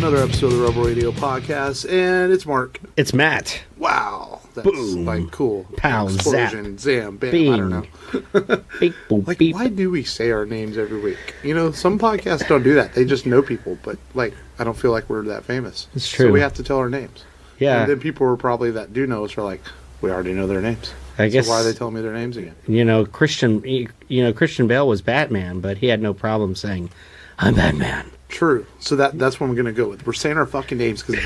another episode of the Rebel Radio Podcast, and it's Mark. It's Matt. Wow. That's Boom. like cool. Pow, explosion, zam, bam, beam. I don't know. Beep, boop, Like, beep. why do we say our names every week? You know, some podcasts don't do that. They just know people, but, like, I don't feel like we're that famous. It's true. So we have to tell our names. Yeah. And then people are probably that do know us are like, we already know their names. I guess. So why are they telling me their names again? Christian Bale was Batman, but he had no problem saying, "I'm Batman." True. So that's what I'm going to go with. We're saying our fucking names because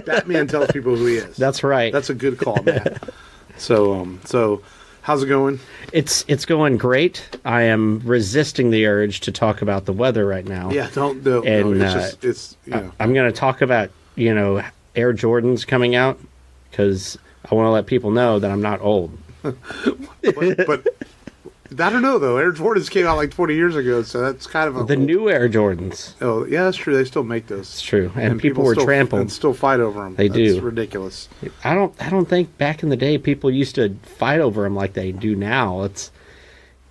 Batman tells people who he is. That's right. That's a good call, Matt. So how's it going? It's going great. I am resisting the urge to talk about the weather right now. Yeah, don't do it. And I'm going to talk about, Air Jordans coming out because I want to let people know that I'm not old. but I don't know, though. Air Jordans came out like 20 years ago, so that's kind of the new Air Jordans. Oh, yeah, that's true. They still make those. It's true. And people were trampled. And still fight over them. They do. It's ridiculous. I don't think back in the day people used to fight over them like they do now. It's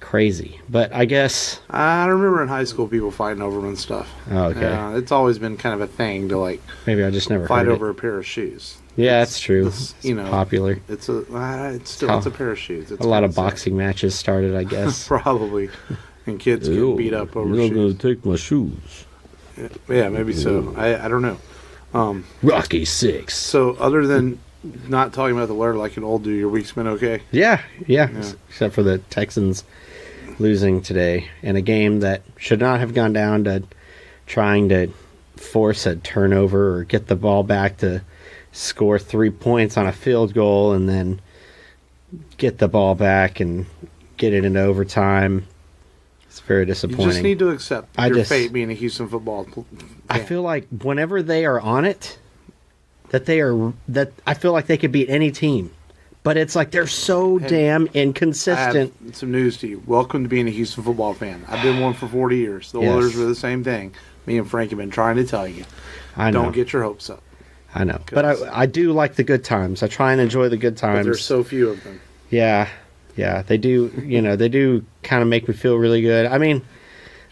crazy. But I guess I remember in high school people fighting over them and stuff. Oh, okay. It's always been kind of a thing to, like, maybe I just never fight heard over it. a pair of shoes. Yeah, that's true. It's popular. It's a pair of shoes. It's a lot of boxing matches started, I guess. Probably. And kids get beat up over shoes. You're not going to take my shoes. Yeah, maybe so. I don't know. Rocky 6. So other than not talking about the weather like an old dude, your week's been okay? Yeah. Except for the Texans losing today in a game that should not have gone down to trying to force a turnover or get the ball back to score 3 points on a field goal and then get the ball back and get it into overtime. It's very disappointing. You just need to accept your fate being a Houston football fan. I feel like whenever they are on it, that I feel like they could beat any team. But it's like they're so damn inconsistent. I have some news to you. Welcome to being a Houston football fan. I've been one for 40 years. The Oilers were the same thing. Me and Frank have been trying to tell you. I know. Don't get your hopes up. I know. But I do like the good times. I try and enjoy the good times. But there's so few of them. Yeah. They do, they do kind of make me feel really good. I mean,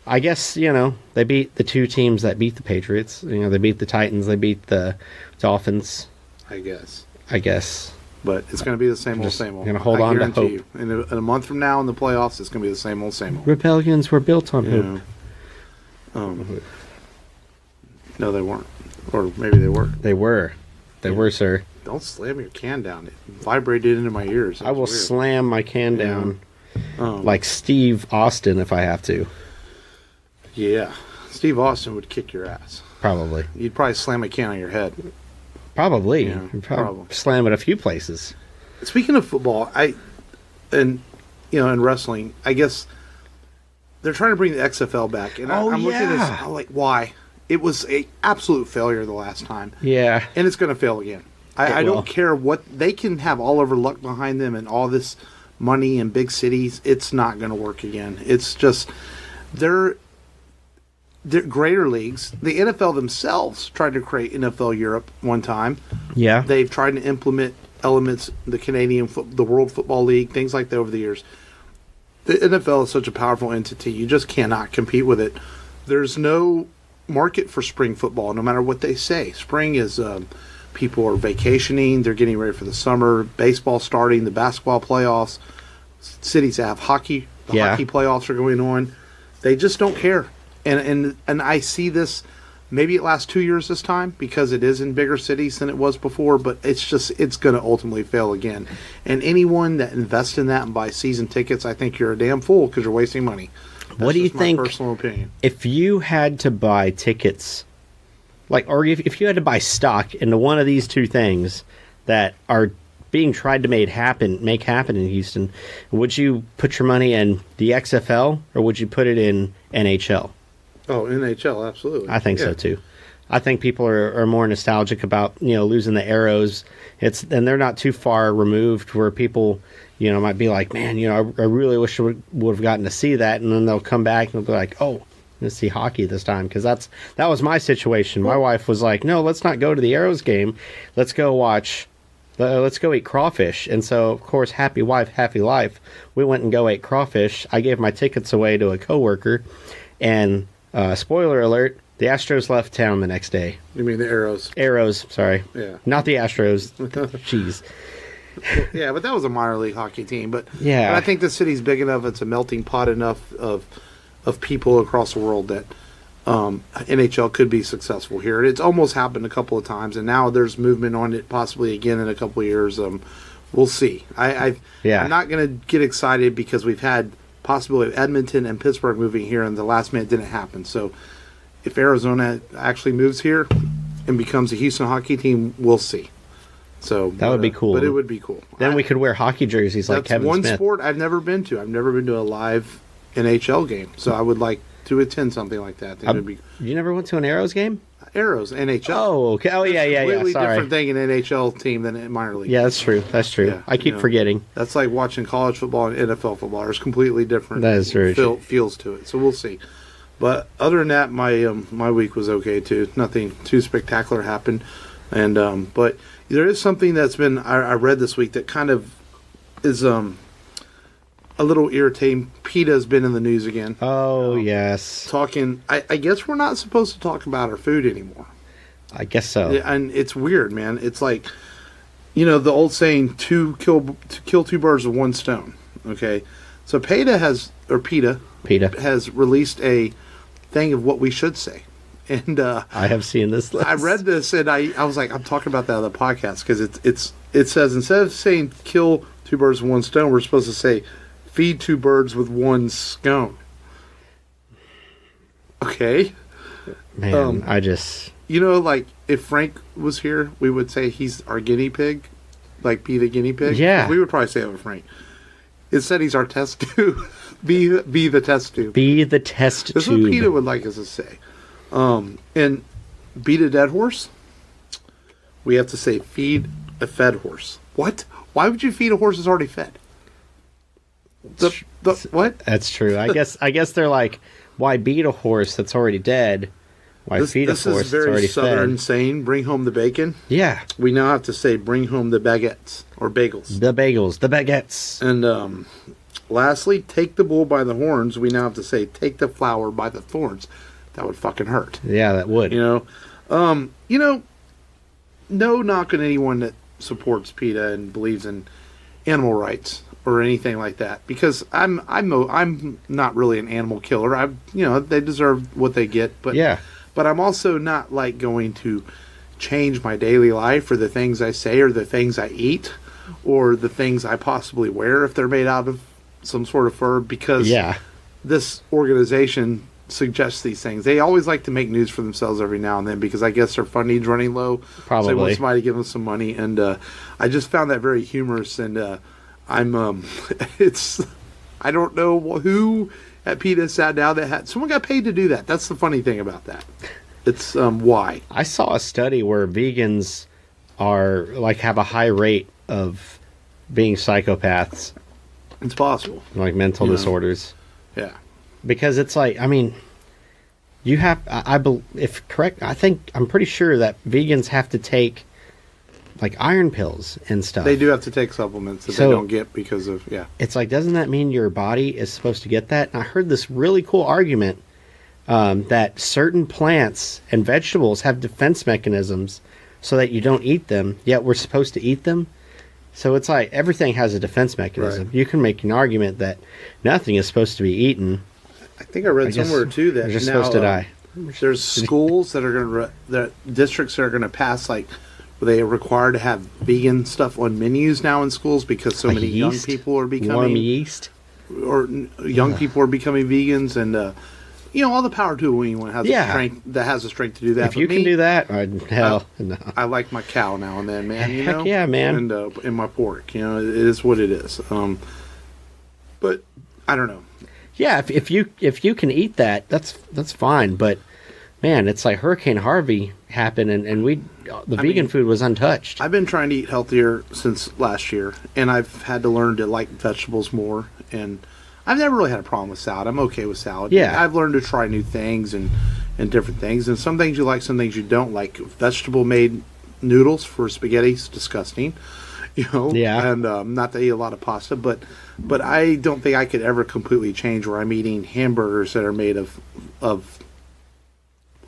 I guess, they beat the two teams that beat the Patriots. They beat the Titans. They beat the Dolphins. I guess. But it's going to be the same old. I'm going to hold on to hope. You. In a month from now in the playoffs, it's going to be the same old. Rebellions were built on hope. No, they weren't. Or maybe they were. They were, sir. Don't slam your can down. It vibrated into my ears. I will slam my can down like Steve Austin if I have to. Yeah. Steve Austin would kick your ass. Probably. You'd probably slam a can on your head. Probably. Yeah, You'd probably slam it a few places. Speaking of football, in wrestling, I guess they're trying to bring the XFL back. And I'm looking at this, I'm like, why? It was an absolute failure the last time. Yeah. And it's going to fail again. I don't care what they can have all over luck behind them and all this money in big cities. It's not going to work again. It's just they're greater leagues. The NFL themselves tried to create NFL Europe one time. Yeah, they've tried to implement elements, the the World Football League, things like that over the years. The NFL is such a powerful entity. You just cannot compete with it. There's no market for spring football, no matter what they say. Spring is people are vacationing, they're getting ready for the summer, baseball starting, the basketball playoffs, cities that have hockey, hockey playoffs are going on. They just don't care. And I see this, maybe it lasts 2 years this time because it is in bigger cities than it was before, but it's going to ultimately fail again. And anyone that invests in that and buys season tickets, I think you're a damn fool because you're wasting money. What do you think? My personal opinion. If you had to buy tickets, or if you had to buy stock into one of these two things that are being tried to make happen in Houston, would you put your money in the XFL or would you put it in NHL? Oh, NHL, absolutely. I think so too. I think people are more nostalgic about losing the Arrows. And they're not too far removed where people might be like, man, I really wish I would have gotten to see that, and then they'll come back and they'll be like, oh, let's see hockey this time, because that was my situation. My wife was like, no, let's not go to the Arrows game. Let's go eat crawfish. And so, of course, happy wife, happy life. We went and ate crawfish. I gave my tickets away to a coworker, and spoiler alert, The Astros left town the next day. You mean the Arrows? Arrows, sorry. Yeah. Not the Astros. Jeez. Well, yeah, but that was a minor league hockey team. But yeah, but I think the city's big enough. It's a melting pot enough of people across the world that NHL could be successful here. It's almost happened a couple of times, and now there's movement on it possibly again in a couple of years. We'll see. I'm not going to get excited because we've had possibility of Edmonton and Pittsburgh moving here, and the last minute didn't happen. So if Arizona actually moves here and becomes a Houston hockey team, we'll see. So that would be cool. But it would be cool. Then we could wear hockey jerseys like Kevin Smith. That's one sport I've never been to. I've never been to a live NHL game. So I would like to attend something like that. You never went to an Arrows game? Arrows, NHL. Oh, okay. Oh, yeah. Completely Sorry. different thing in NHL team than in minor league. Yeah, that's true. That's true. Yeah, I keep forgetting. That's like watching college football and NFL football. There's completely different that is very true. Feels to it. So we'll see. But other than that, my week was okay too. Nothing too spectacular happened. And but there is something that's been I read this week that kind of is a little irritating. PETA's been in the news again. Oh, yes. Talking, I guess we're not supposed to talk about our food anymore. I guess so. And it's weird, man. It's like, the old saying, kill two birds with one stone. Okay? So PETA has released a thing of what we should say. And I have seen this list. I read this, and I was like, I'm talking about that on the podcast, because it says, instead of saying kill two birds with one stone, we're supposed to say feed two birds with one scone. Okay. Man, I just... like, if Frank was here, we would say he's our guinea pig. Like, be the guinea pig. Yeah. We would probably say that with Frank. Instead, he's our test tube. be the test tube. Be the test tube. This is what PETA would like us to say. And beat a dead horse, we have to say feed a fed horse. What? Why would you feed a horse that's already fed? What? That's true. I guess they're like, why beat a horse that's already dead? Why feed a horse that's already fed? This is very southern saying, bring home the bacon. Yeah. We now have to say bring home the baguettes or bagels. The bagels, the baguettes. And lastly, take the bull by the horns. We now have to say take the flower by the thorns. That would fucking hurt. Yeah, that would. No knock on anyone that supports PETA and believes in animal rights or anything like that, because I'm not really an animal killer. They deserve what they get, but yeah. But I'm also not like going to change my daily life or the things I say or the things I eat or the things I possibly wear if they're made out of some sort of fur, because this organization suggests these things. They always like to make news for themselves every now and then, because I guess their funding's running low. Probably. So they want somebody to give them some money, and I just found that very humorous. And I'm I don't know who at PETA sat down that had someone got paid to do that. That's the funny thing about that. It's why I saw a study where vegans are have a high rate of being psychopaths. It's possible, like mental disorders. Yeah. Because it's like, you have, if correct, I'm pretty sure that vegans have to take, iron pills and stuff. They do have to take supplements that they don't get because of, It's like, doesn't that mean your body is supposed to get that? And I heard this really cool argument that certain plants and vegetables have defense mechanisms so that you don't eat them, yet we're supposed to eat them. So it's like, everything has a defense mechanism. Right. You can make an argument that nothing is supposed to be eaten. I think I read somewhere too that you're just supposed to die. There's schools that are going to, districts that are going to pass where they are required to have vegan stuff on menus now in schools, because so many young people are becoming warm yeast, or young people are becoming vegans, and all the power to anyone has the strength to do that. If you can do that, hell, no. I like my cow now and then, man. Heck yeah, man. And my pork. It is what it is. But I don't know. Yeah, if you can eat that, that's fine. But man, it's like Hurricane Harvey happened, and the vegan food was untouched. I've been trying to eat healthier since last year, and I've had to learn to like vegetables more. And I've never really had a problem with salad. I'm okay with salad. Yeah, I've learned to try new things and different things. And some things you like, some things you don't like. Vegetable made noodles for spaghetti's disgusting. Yeah. And not to eat a lot of pasta, but I don't think I could ever completely change where I'm eating hamburgers that are made of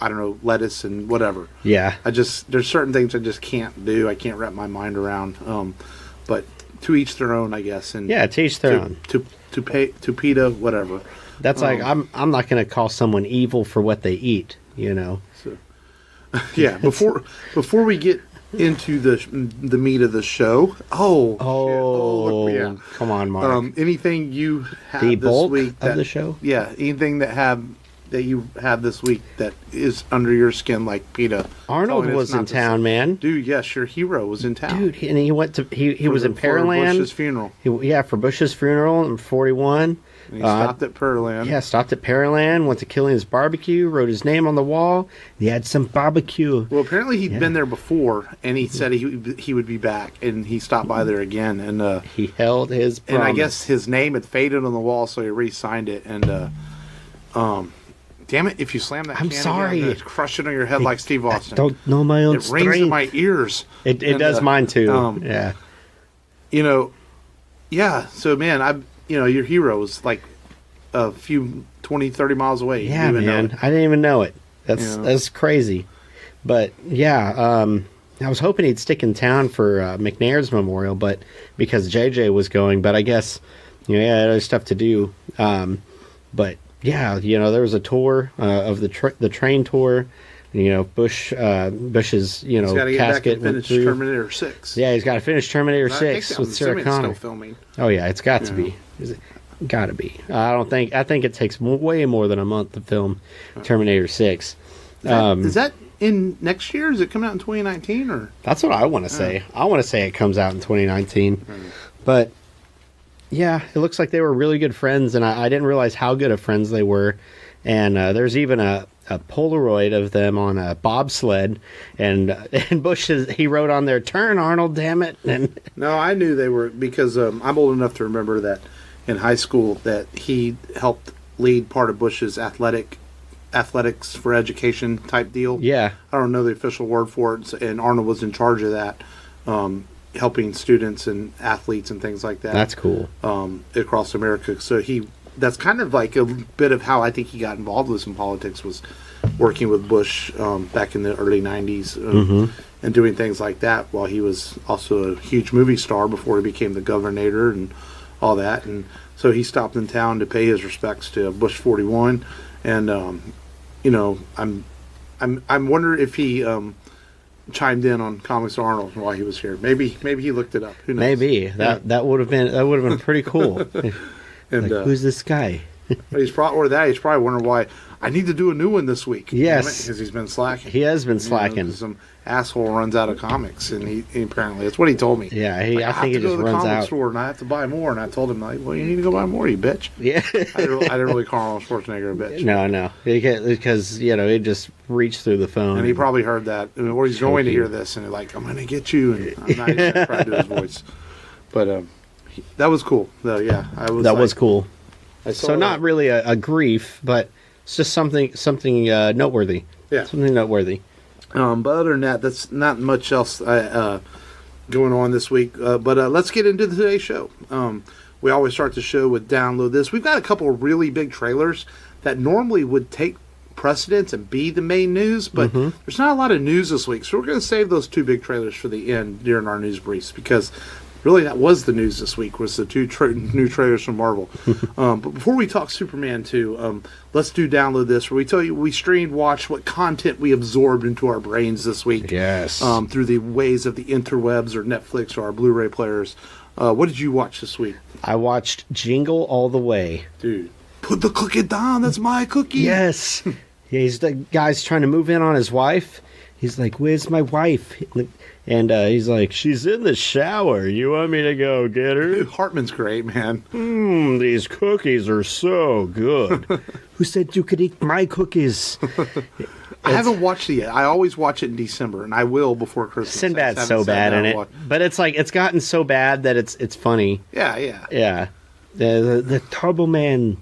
I don't know, lettuce and whatever. Yeah. There's certain things I just can't do. I can't wrap my mind around. But to each their own, I guess. And yeah, to each their own. To PETA, whatever. That's like I'm not going to call someone evil for what they eat, you know. So, yeah, before we get into the meat of the show. Oh, shit. Yeah. Come on, Mark. Anything you have the this bulk week of the show? Yeah, anything that you have this week that is under your skin, like PETA. Arnold was in town, man. Dude, yes, your hero was in town. Dude, and he went to he was in Pearland. For Bush's funeral. For Bush's funeral in 41. And he stopped at Pearland. Yeah, stopped at Pearland, went to Killian's Barbecue, wrote his name on the wall. He had some barbecue. Well, apparently he'd been there before, and he said he would be back, and he stopped by there again. And he held his promise. And I guess his name had faded on the wall, so he re-signed it. And damn it, if you slam that I'm can sorry. again, crush it on your head like Steve Austin. I don't know my own strength. It rings in my ears. It does mine too. Yeah. You know, yeah, so man, your hero is like a few 20, 30 miles away. Yeah, man. I didn't even know it. That's crazy. But yeah, I was hoping he'd stick in town for McNair's memorial, but because JJ was going, but I guess there's stuff to do. But yeah, there was a tour of the train tour. Bush's he's got to get back and finish Terminator 6. Yeah, he's got to finish Terminator 6 with Sarah Connor. Still filming. Oh yeah, it's got to be. Is it? Got to be. I think it takes way more than a month to film Terminator 6. Is that in next year? Is it coming out in 2019 or? That's what I want to say. I want to say it comes out in 2019. But yeah, it looks like they were really good friends, and I didn't realize how good of friends they were. And there's even a Polaroid of them on a bobsled, and Bush he wrote on there, "Turn, Arnold, damn it!" And no, I knew they were because I'm old enough to remember that in high school that he helped lead part of Bush's athletics for education type deal. Yeah, I don't know the official word for it, and Arnold was in charge of that, helping students and athletes and things like that. That's cool. Across America, so that's kind of like a bit of how I think he got involved with some politics, was working with Bush back in the early 90s and doing things like that while he was also a huge movie star before he became the governor and all that. And so he stopped in town to pay his respects to Bush 41. And, I'm wondering if he chimed in on Comics Arnold while he was here. Maybe he looked it up. Who knows? Maybe. That would have been pretty cool. And who's this guy? He's probably wondering why I need to do a new one this week. Yes, because he's been slacking. He has been slacking. Some asshole runs out of comics, and he apparently that's what he told me. Yeah, I think he just runs out. I have to go to the comic store, and I have to buy more. And I told him, well, you need to go buy more, you bitch. Yeah, I didn't really call Arnold Schwarzenegger a bitch. No, because he just reached through the phone, and he probably heard that, or he's going to hear this, and he's like, I'm going to get you, and I'm not even trying to do his voice, but that was cool. Though, yeah, was cool. So not really a grief, but it's just something noteworthy. Yeah, something noteworthy. But other than that, that's not much else going on this week. But let's get into today's show. We always start the show with Download This. We've got a couple of really big trailers that normally would take precedence and be the main news, but there's not a lot of news this week. So we're going to save those two big trailers for the end during our news briefs, because really that was the news this week, was the two new trailers from Marvel. But before we talk Superman 2, let's do Download This, where we tell you we streamed, watched, what content we absorbed into our brains this week. Yes. Through the ways of the interwebs or Netflix or our Blu-ray players. What did you watch this week? I watched Jingle All the Way. Dude, put the cookie down. That's my cookie. Yes. Yeah, he's the guy's trying to move in on his wife. He's like, "Where's my wife?" And he's like, "She's in the shower. You want me to go get her?" Hartman's great, man. These cookies are so good. Who said you could eat my cookies? I haven't watched it yet. I always watch it in December, and I will before Christmas. Sinbad's so bad in it, but it's like it's gotten so bad that it's funny. Yeah. The Turbo Man.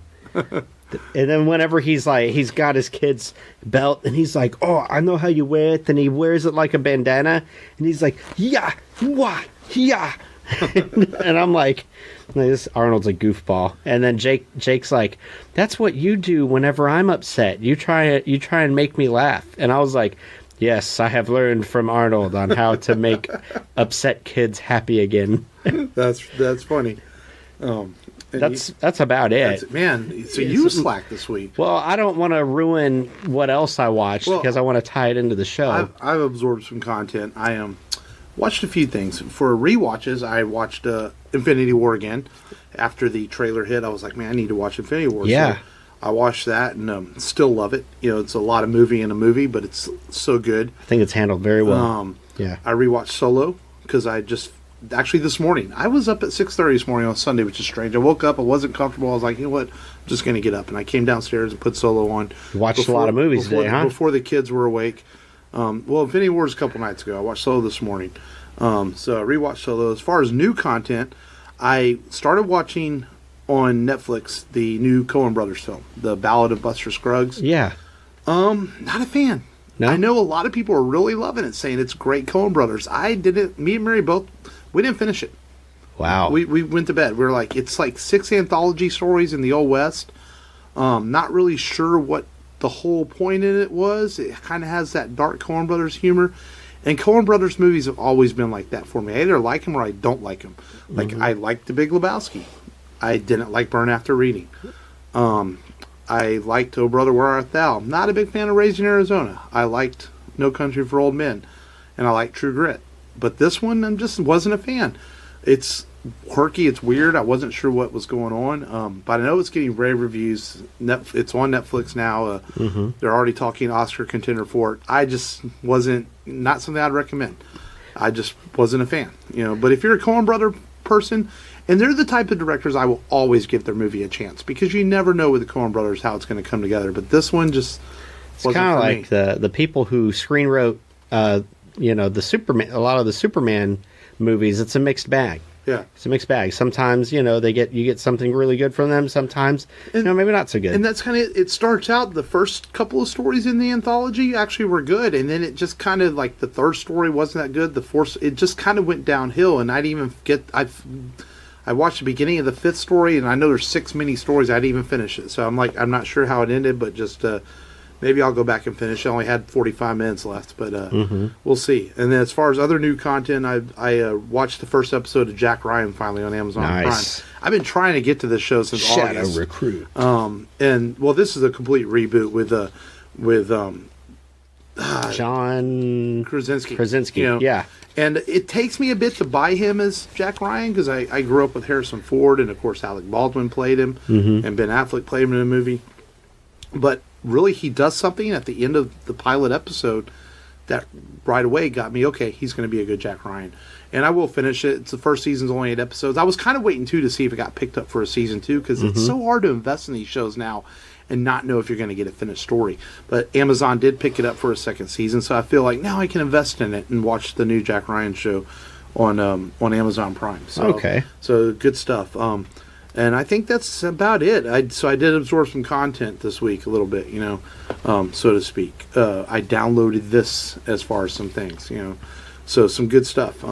And then whenever he's got his kid's belt, and he's like, "Oh, I know how you wear it," and he wears it like a bandana, and he's like, "Yeah, wah, yeah, And I'm like, this Arnold's a goofball. And then Jake's like, that's what you do whenever I'm upset. You try and make me laugh. And I was like, yes, I have learned from Arnold on how to make upset kids happy again. That's funny. That's about it. Man, so you slacked this week. Well, I don't want to ruin what else I watched because I want to tie it into the show. I've absorbed some content. I watched a few things. For rewatches, I watched Infinity War again. After the trailer hit, I was like, man, I need to watch Infinity War. Yeah. So I watched that and still love it. You know, it's a lot of movie in a movie, but it's so good. I think it's handled very well. Yeah. I rewatched Solo because actually this morning, I was up at 6:30 this morning on Sunday, which is strange. I woke up, I wasn't comfortable. I was like, you know what, I'm just going to get up. And I came downstairs and put Solo on. You watched a lot of movies today, huh? Before the kids were awake. Well, Infinity War was a couple nights ago. I watched Solo this morning. So I rewatched Solo. As far as new content, I started watching on Netflix the new Coen Brothers film, The Ballad of Buster Scruggs. Yeah. Not a fan. No? I know a lot of people are really loving it, saying it's great Coen Brothers. I didn't. Me and Mary both. We didn't finish it. Wow. We went to bed. We were like, it's like 6 anthology stories in the Old West. Not really sure what the whole point in it was. It kind of has that dark Coen Brothers humor. And Coen Brothers movies have always been like that for me. I either like them or I don't like them. Like, I liked The Big Lebowski. I didn't like Burn After Reading. I liked Oh Brother, Where Art Thou? Not a big fan of Raising Arizona. I liked No Country for Old Men. And I liked True Grit. But this one, I just wasn't a fan. It's quirky. It's weird. I wasn't sure what was going on. But I know it's getting rave reviews. It's on Netflix now. They're already talking Oscar contender for it. I just wasn't, not something I'd recommend. I just wasn't a fan. You know. But if you're a Coen Brother person, and they're the type of directors I will always give their movie a chance, because you never know with the Coen Brothers how it's going to come together. But this one just wasn't kind of for like me. the people who screen wrote the Superman, a lot of the Superman movies. It's a mixed bag. Yeah, it's a mixed bag. Sometimes you get something really good from them. Sometimes maybe not so good. And that's kind of, it starts out, the first couple of stories in the anthology actually were good, and then it just kind of, like, the third story wasn't that good. The fourth, it just kind of went downhill, and I watched the beginning of the fifth story, and I know there's 6 mini stories. I didn't even finish it, so I'm not sure how it ended, but just maybe I'll go back and finish. I only had 45 minutes left, but we'll see. And then as far as other new content, I watched the first episode of Jack Ryan finally on Amazon Prime. I've been trying to get to this show since August. Shadow Recruit. And well, this is a complete reboot with John Krasinski. You know? Yeah. And it takes me a bit to buy him as Jack Ryan, because I grew up with Harrison Ford, and of course Alec Baldwin played him, and Ben Affleck played him in a movie. But really, he does something at the end of the pilot episode that right away got me, okay, he's going to be a good Jack Ryan. And I will finish it. It's the first season's only 8 episodes. I was kind of waiting, too, to see if it got picked up for a season 2, because it's so hard to invest in these shows now and not know if you're going to get a finished story. But Amazon did pick it up for a second season, so I feel like now I can invest in it and watch the new Jack Ryan show on Amazon Prime. So, okay. So good stuff. And I think that's about it. I did absorb some content this week a little bit, so to speak. I downloaded this as far as some things, So some good stuff.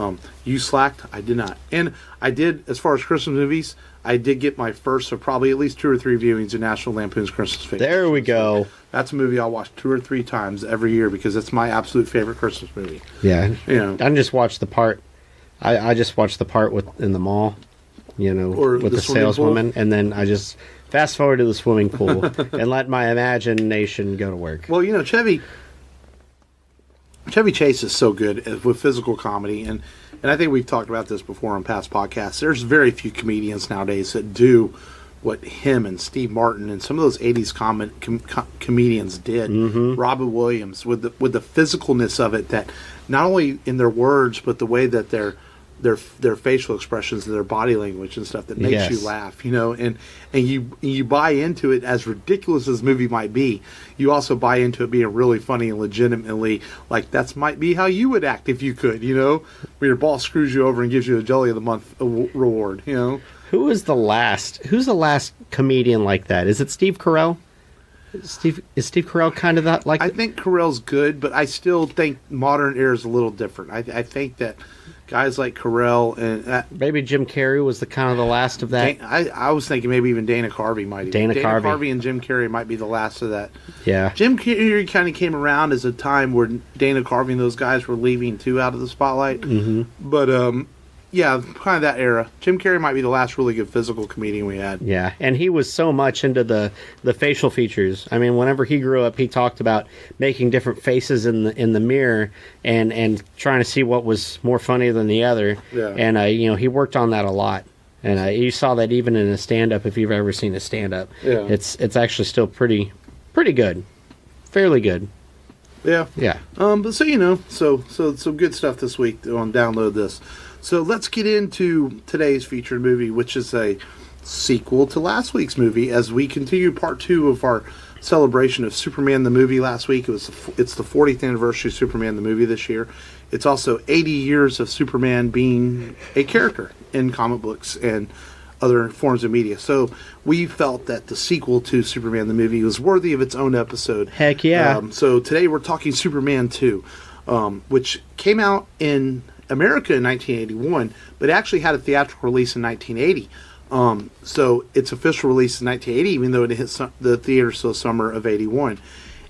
You slacked. I did not. And I did, as far as Christmas movies, I did get my first of probably at least 2 or 3 viewings of National Lampoon's Christmas Vacation. There we go. That's a movie I'll watch 2 or 3 times every year, because it's my absolute favorite Christmas movie. Yeah. I just watched the part. I just watched the part in the mall. Or with the saleswoman, and then I just fast forward to the swimming pool and let my imagination go to work. Well, Chevy Chase is so good with physical comedy, and I think we've talked about this before on past podcasts. There's very few comedians nowadays that do what him and Steve Martin and some of those 80s comedians did. Robin Williams, with the physicalness of it, that not only in their words, but the way that their facial expressions and their body language and stuff that makes you laugh, and you buy into it. As ridiculous as the movie might be, you also buy into it being really funny and legitimately, like, that's might be how you would act if you could, when your boss screws you over and gives you a Jelly of the Month reward, Who's the last comedian like that? Is it Steve Carell? Is Steve Carell kind of that like? I think Carell's good, but I still think modern era is a little different. I think that guys like Kal-El and maybe Jim Carrey was the kind of the last of that. I was thinking maybe even Dana Carvey might. Dana Carvey and Jim Carrey might be the last of that. Yeah, Jim Carrey kind of came around as a time where Dana Carvey and those guys were leaving too out of the spotlight. Mm-hmm. But yeah, kind of that era. Jim Carrey might be the last really good physical comedian we had. Yeah, and he was so much into the facial features. I mean, whenever he grew up, he talked about making different faces in the mirror and trying to see what was more funny than the other. Yeah. And he worked on that a lot. And you saw that even in a stand-up, if you've ever seen a stand-up. Yeah. It's actually still pretty good, fairly good. Yeah. Yeah. But so some good stuff this week on Download This. So let's get into today's featured movie, which is a sequel to last week's movie. As we continue part 2 of our celebration of Superman the movie last week, it's the 40th anniversary of Superman the movie this year. It's also 80 years of Superman being a character in comic books and other forms of media. So we felt that the sequel to Superman the movie was worthy of its own episode. Heck yeah. So today we're talking Superman 2, which came out in America in 1981, but actually had a theatrical release in 1980. So its official release in 1980, even though it hit the theaters till summer of 81.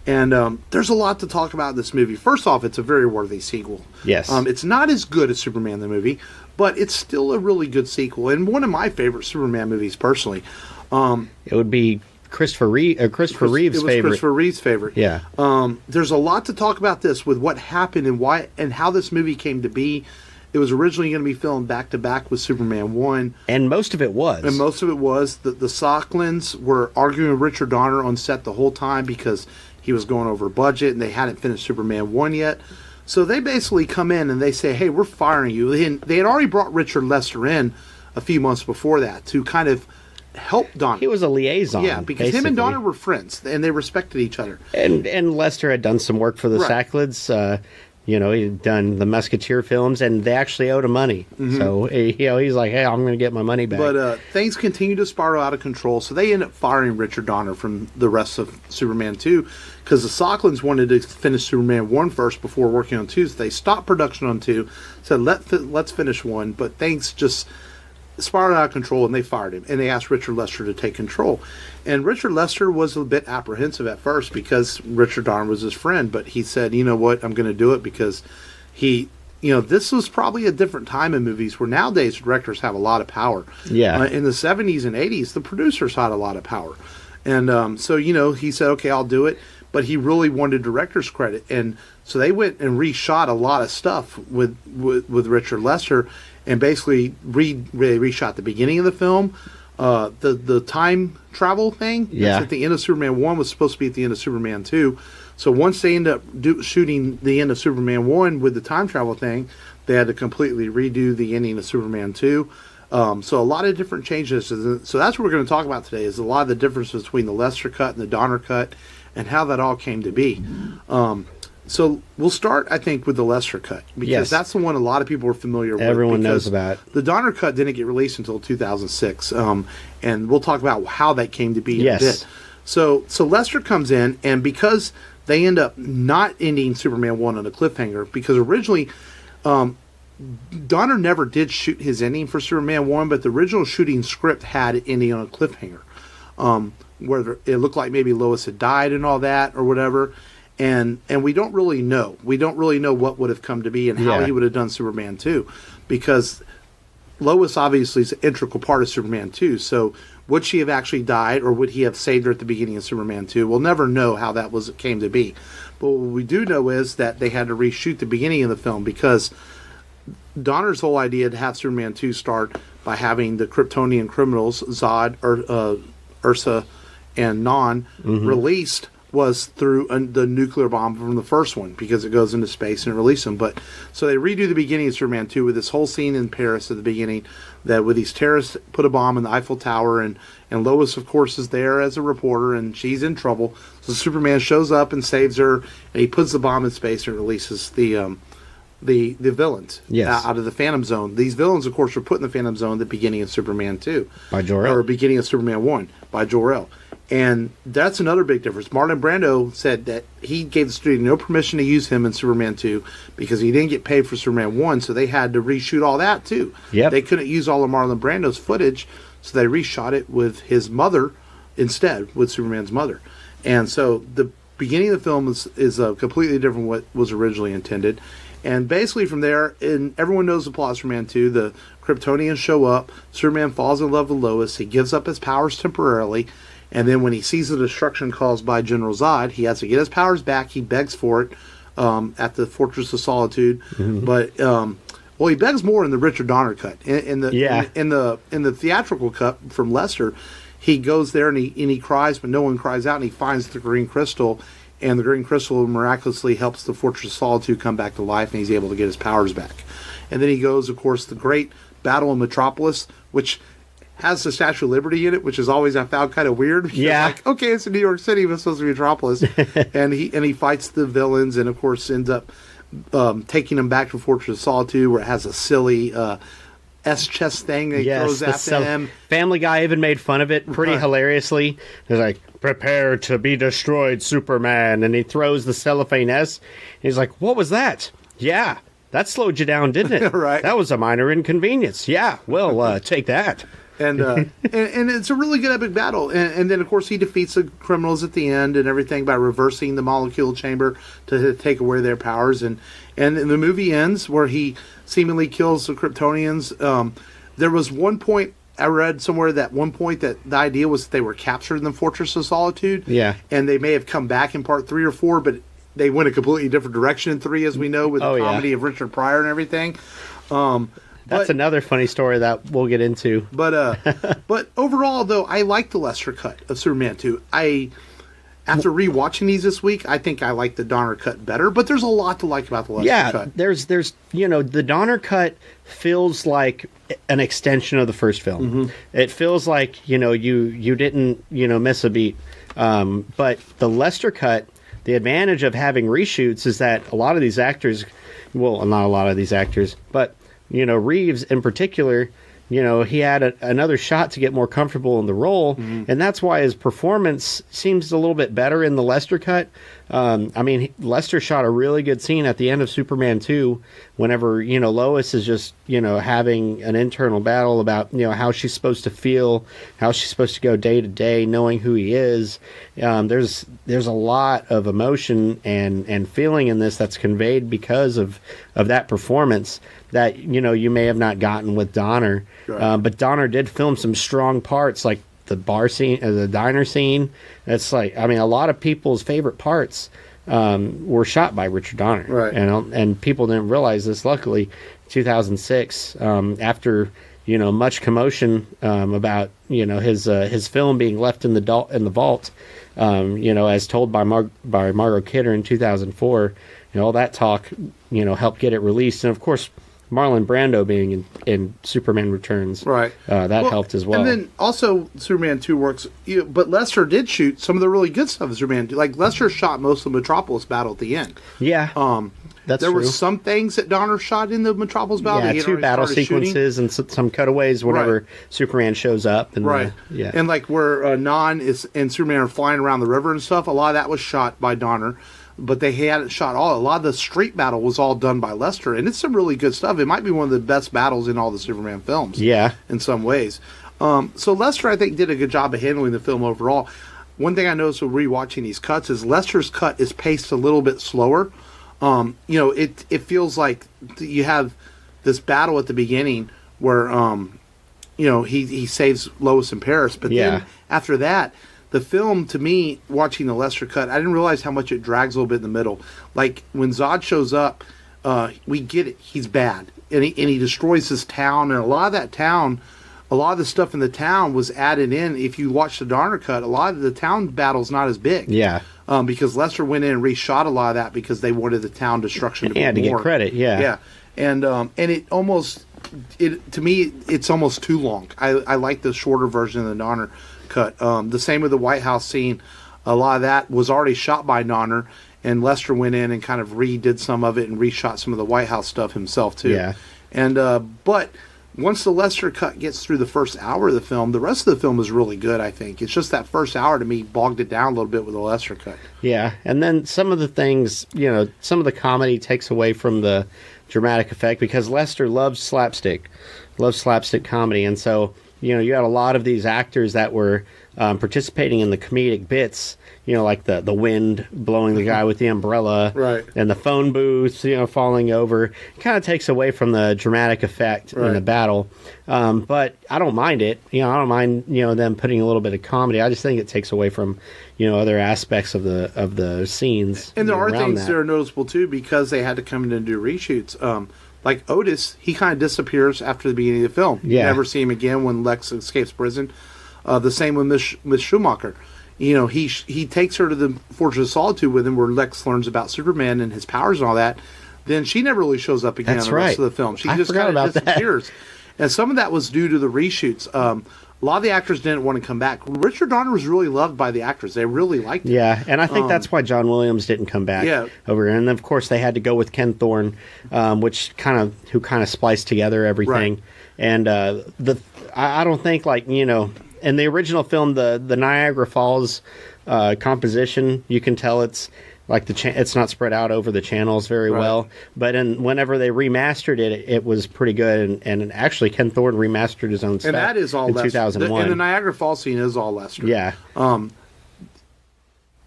And there's a lot to talk about in this movie. First off, it's a very worthy sequel. Yes. It's not as good as Superman the movie, but it's still a really good sequel, and one of my favorite Superman movies personally. It would be Christopher Reeve's favorite. Christopher Reeve's favorite. Yeah. There's a lot to talk about this with what happened and why and how this movie came to be. It was originally going to be filmed back to back with Superman 1. And most of it was. The Socklins were arguing with Richard Donner on set the whole time because he was going over budget and they hadn't finished Superman 1 yet. So they basically come in and they say, hey, we're firing you. And they had already brought Richard Lester in a few months before that to kind of help Donner. He was a liaison. Yeah, because basically. him and Donner were friends, and they respected each other. And Lester had done some work for the Sacklins. He'd done the Musketeer films, and they actually owed him money. Mm-hmm. So, he's like, hey, I'm going to get my money back. But things continue to spiral out of control, so they end up firing Richard Donner from the rest of Superman 2, because the Socklins wanted to finish Superman 1 first before working on 2, so they stopped production on 2, said, let's finish 1, but things just spiraled out of control, and they fired him, and they asked Richard Lester to take control. And Richard Lester was a bit apprehensive at first because Richard Donner was his friend, but he said, you know what, I'm going to do it because this was probably a different time in movies where nowadays directors have a lot of power. Yeah. In the 70s and 80s, the producers had a lot of power. And so he said, okay, I'll do it, but he really wanted director's credit. And so they went and reshot a lot of stuff with Richard Lester, and basically reshot the beginning of the film. The time travel thing that's at the end of Superman 1 was supposed to be at the end of Superman 2. So once they end up shooting the end of Superman 1 with the time travel thing, they had to completely redo the ending of Superman 2. So a lot of different changes. So that's what we're going to talk about today, is a lot of the differences between the Lester cut and the Donner cut and how that all came to be. So we'll start, I think, with the Lester cut, because that's the one a lot of people are familiar with. Everyone knows about. The Donner cut didn't get released until 2006, and we'll talk about how that came to be in a bit. So Lester comes in, and because they end up not ending Superman 1 on a cliffhanger, because originally Donner never did shoot his ending for Superman 1, but the original shooting script had it ending on a cliffhanger, where it looked like maybe Lois had died and all that or whatever. And we don't really know. We don't really know what would have come to be and how he would have done Superman 2, because Lois obviously is an integral part of Superman 2. So would she have actually died, or would he have saved her at the beginning of Superman 2? We'll never know how that came to be. But what we do know is that they had to reshoot the beginning of the film, because Donner's whole idea to have Superman 2 start by having the Kryptonian criminals, Zod, Ursa, and Non, released was through the nuclear bomb from the first one, because it goes into space and release them. But so they redo the beginning of Superman 2 with this whole scene in Paris at the beginning, that with these terrorists put a bomb in the Eiffel Tower, and Lois, of course, is there as a reporter, and she's in trouble. So Superman shows up and saves her, and he puts the bomb in space and releases the villains out of the Phantom Zone. These villains, of course, were put in the Phantom Zone at the beginning of Superman 2. By Jor-El. Or beginning of Superman 1 by Jor-El. And that's another big difference. Marlon Brando said that he gave the studio no permission to use him in Superman 2 because he didn't get paid for Superman 1, so they had to reshoot all that too. Yep. They couldn't use all of Marlon Brando's footage, so they reshot it with his mother instead, with Superman's mother. And so the beginning of the film is completely different what was originally intended. And basically from there, and everyone knows the plot of Superman 2, the Kryptonians show up, Superman falls in love with Lois, he gives up his powers temporarily, and then when he sees the destruction caused by General Zod, he has to get his powers back. He begs for it at the Fortress of Solitude. Mm-hmm. But well, he begs more in the Richard Donner cut. In the theatrical cut from Lester, he goes there and he cries, but no one cries out, and he finds the green crystal, and the green crystal miraculously helps the Fortress of Solitude come back to life, and he's able to get his powers back. And then he goes, of course, the great battle in Metropolis, which has the Statue of Liberty in it, which is always I found kind of weird. Yeah. Like, okay, it's in New York City, but it's supposed to be Metropolis. and he fights the villains, and of course ends up taking them back to Fortress of Solitude, where it has a silly S-chest thing that he throws after him. Family Guy even made fun of it pretty hilariously. He's like, "Prepare to be destroyed, Superman," and he throws the cellophane S. He's like, "What was that?" "Yeah, that slowed you down, didn't it?" Right. "That was a minor inconvenience." "Yeah, well, take that." And it's a really good epic battle. And then, of course, he defeats the criminals at the end and everything by reversing the molecule chamber to take away their powers. And the movie ends where he seemingly kills the Kryptonians. There was one point I read somewhere that the idea was that they were captured in the Fortress of Solitude. Yeah. And they may have come back in part 3 or 4, but they went a completely different direction in 3, as we know, with the comedy of Richard Pryor and everything. That's another funny story that we'll get into. But overall, though, I like the Lester cut of Superman 2. After rewatching these this week, I think I like the Donner cut better. But there's a lot to like about the Lester cut. There's the Donner cut feels like an extension of the first film. Mm-hmm. It feels like you didn't miss a beat. But the Lester cut, the advantage of having reshoots is that a lot of these actors, well, not a lot of these actors, but Reeves in particular, he had another shot to get more comfortable in the role, and that's why his performance seems a little bit better in the Lester cut. Lester shot a really good scene at the end of Superman 2 whenever, Lois is just, having an internal battle about, how she's supposed to feel, how she's supposed to go day to day, knowing who he is. There's a lot of emotion and feeling in this that's conveyed because of that performance that, you may have not gotten with Donner. Right. But Donner did film some strong parts, like the bar scene, the diner scene. It's like, a lot of people's favorite parts were shot by Richard Donner. Right. And people didn't realize this. Luckily, 2006, after much commotion about his film being left in the vault, as told by Margot Kidder in 2004, all that talk helped get it released, and of course Marlon Brando being in Superman Returns, right? That helped as well. And then also Superman 2 works, but Lester did shoot some of the really good stuff in Superman 2. Like Lester shot most of the Metropolis battle at the end. Yeah, there true. were some things that Donner shot in the Metropolis battle. Yeah, 2 battle sequences shooting. And some cutaways whenever Superman shows up. And, right. And like where Non and Superman are flying around the river and stuff, a lot of that was shot by Donner. But they hadn't shot all. A lot of the street battle was all done by Lester, and it's some really good stuff. It might be one of the best battles in all the Superman films. Yeah, in some ways. So Lester, I think, did a good job of handling the film overall. One thing I noticed when rewatching these cuts is Lester's cut is paced a little bit slower. It feels like you have this battle at the beginning where he saves Lois in Paris, but then after that, the film, to me, watching the Lester cut, I didn't realize how much it drags a little bit in the middle. Like, when Zod shows up, we get it. He's bad. And he destroys this town. And a lot of the stuff in the town was added in. If you watch the Donner cut, a lot of the town battle's not as big. Yeah. Because Lester went in and reshot a lot of that because they wanted the town destruction to be more. To get credit, yeah. Yeah. And it almost, to me, it's almost too long. I like the shorter version of the Donner cut. The same with the White House scene. A lot of that was already shot by Donner, and Lester went in and kind of redid some of it and reshot some of the White House stuff himself too. Yeah. And but once the Lester cut gets through the first hour of the film, the rest of the film is really good, I think. It's just that first hour, to me, bogged it down a little bit with the Lester cut. Yeah, and then some of the things, some of the comedy takes away from the dramatic effect, because Lester loves slapstick comedy, and so, you had a lot of these actors that were participating in the comedic bits, like the wind blowing the guy with the umbrella, right, and the phone booth, falling over. It kind of takes away from the dramatic effect in the battle. But I don't mind it. I don't mind, them putting a little bit of comedy. I just think it takes away from, other aspects of the scenes. And there are things that are noticeable too, because they had to come in and do reshoots. Like Otis, he kind of disappears after the beginning of the film. You never see him again when Lex escapes prison. The same with Miss Schumacher. He takes her to the Fortress of Solitude with him, where Lex learns about Superman and his powers and all that. Then she never really shows up again in the rest of the film. She just kind of disappears. And some of that was due to the reshoots. A lot of the actors didn't want to come back. Richard Donner was really loved by the actors. They really liked him. Yeah, and I think that's why John Williams didn't come back over here. And then, of course, they had to go with Ken Thorne, who kind of spliced together everything. Right. And I don't think, in the original film, the Niagara Falls composition, you can tell it's like it's not spread out over the channels very well. But whenever they remastered it, it was pretty good. And actually, Ken Thorne remastered his own stuff. And that is all in Lester. 2001. And the Niagara Falls scene is all Lester. Yeah.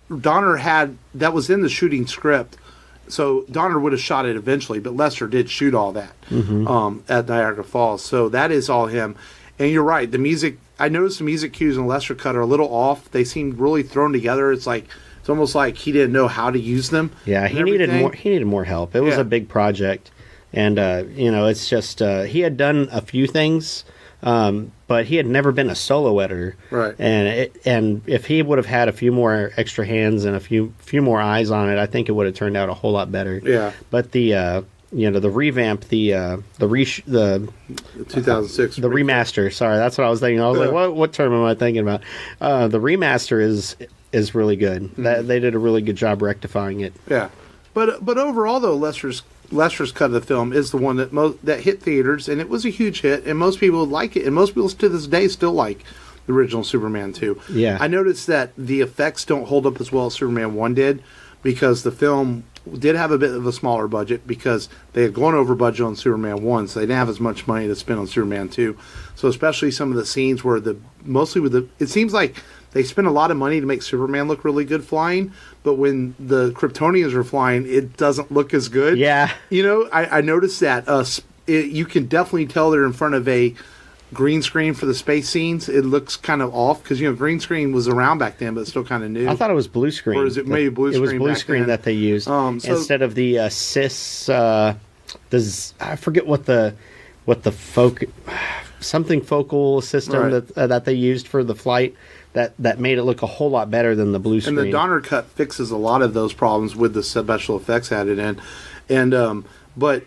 Donner that was in the shooting script. So Donner would have shot it eventually, but Lester did shoot all that at Niagara Falls. So that is all him. And you're right. The music, I noticed the music cues in Lester Cut are a little off. They seem really thrown together. It's almost like he didn't know how to use them. Yeah, he needed more help. It was a big project, and it's just he had done a few things, but he had never been a solo editor. Right. And if he would have had a few more extra hands and a few more eyes on it, I think it would have turned out a whole lot better. Yeah. But the revamp, the 2006 the remaster. Sorry, that's what I was thinking. I was like, what term am I thinking about? The remaster is really good. Mm-hmm. They did a really good job rectifying it. Yeah, but overall though, Lester's cut of the film is the one that hit theaters, and it was a huge hit, and most people like it, and most people to this day still like the original Superman 2. Yeah, I noticed that the effects don't hold up as well as Superman 1 did, because the film did have a bit of a smaller budget, because they had gone over budget on Superman 1, so they didn't have as much money to spend on Superman 2. So especially some of the scenes where it seems like they spent a lot of money to make Superman look really good flying, but when the Kryptonians are flying, it doesn't look as good. Yeah. I noticed that. You can definitely tell they're in front of a green screen for the space scenes. It looks kind of off, because green screen was around back then, but it's still kind of new. I thought it was blue screen. Or is it maybe blue screen? It was blue screen that they used instead of the cis. I forget what the something focal system that they used for the flight. That made it look a whole lot better than the blue screen. And the Donner cut fixes a lot of those problems with the special effects added in. And but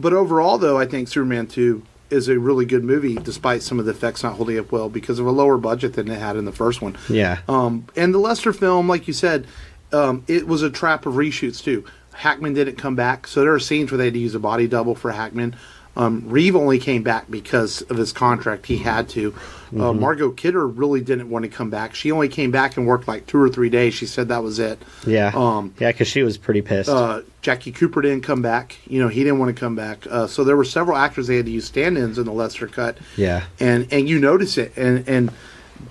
overall, though, I think Superman 2 is a really good movie, despite some of the effects not holding up well because of a lower budget than it had in the first one. Yeah. And the Lester film, like you said, it was a trap of reshoots too. Hackman didn't come back, so there are scenes where they had to use a body double for Hackman. Reeve only came back because of his contract. He had to. Margot Kidder really didn't want to come back. She only came back and worked like 2 or 3 days. She said that was it. Yeah. Because she was pretty pissed. Jackie Cooper didn't come back. He didn't want to come back. So there were several actors they had to use stand-ins in the Lester cut. Yeah. And you notice it. And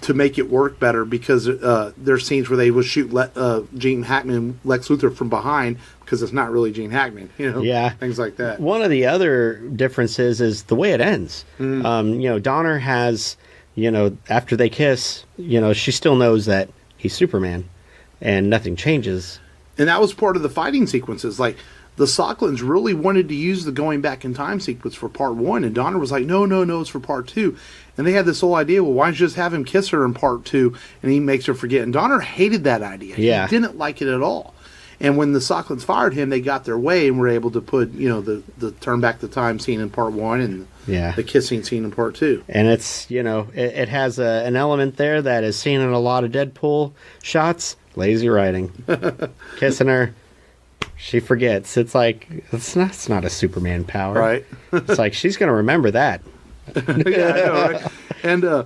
to make it work better, because there's scenes where they would shoot Gene Hackman, Lex Luthor from behind, because it's not really Gene Hackman, things like that. One of the other differences is the way it ends. Donner has, after they kiss, she still knows that he's Superman, and nothing changes. And that was part of the fighting sequences. Like, the Socklins really wanted to use the going back in time sequence for part 1, and Donner was like, no, it's for part 2. And they had this whole idea, well, why don't you just have him kiss her in part 2, and he makes her forget. And Donner hated that idea. Yeah. He didn't like it at all. And when the Socklins fired him, they got their way and were able to put, the turn back the time scene in part 1 and the kissing scene in part 2. And it's, it has an element there that is seen in a lot of Deadpool shots. Lazy writing. Kissing her. she forgets. It's like it's not a Superman power, Right. It's like she's going to remember that. Yeah, I know, right? And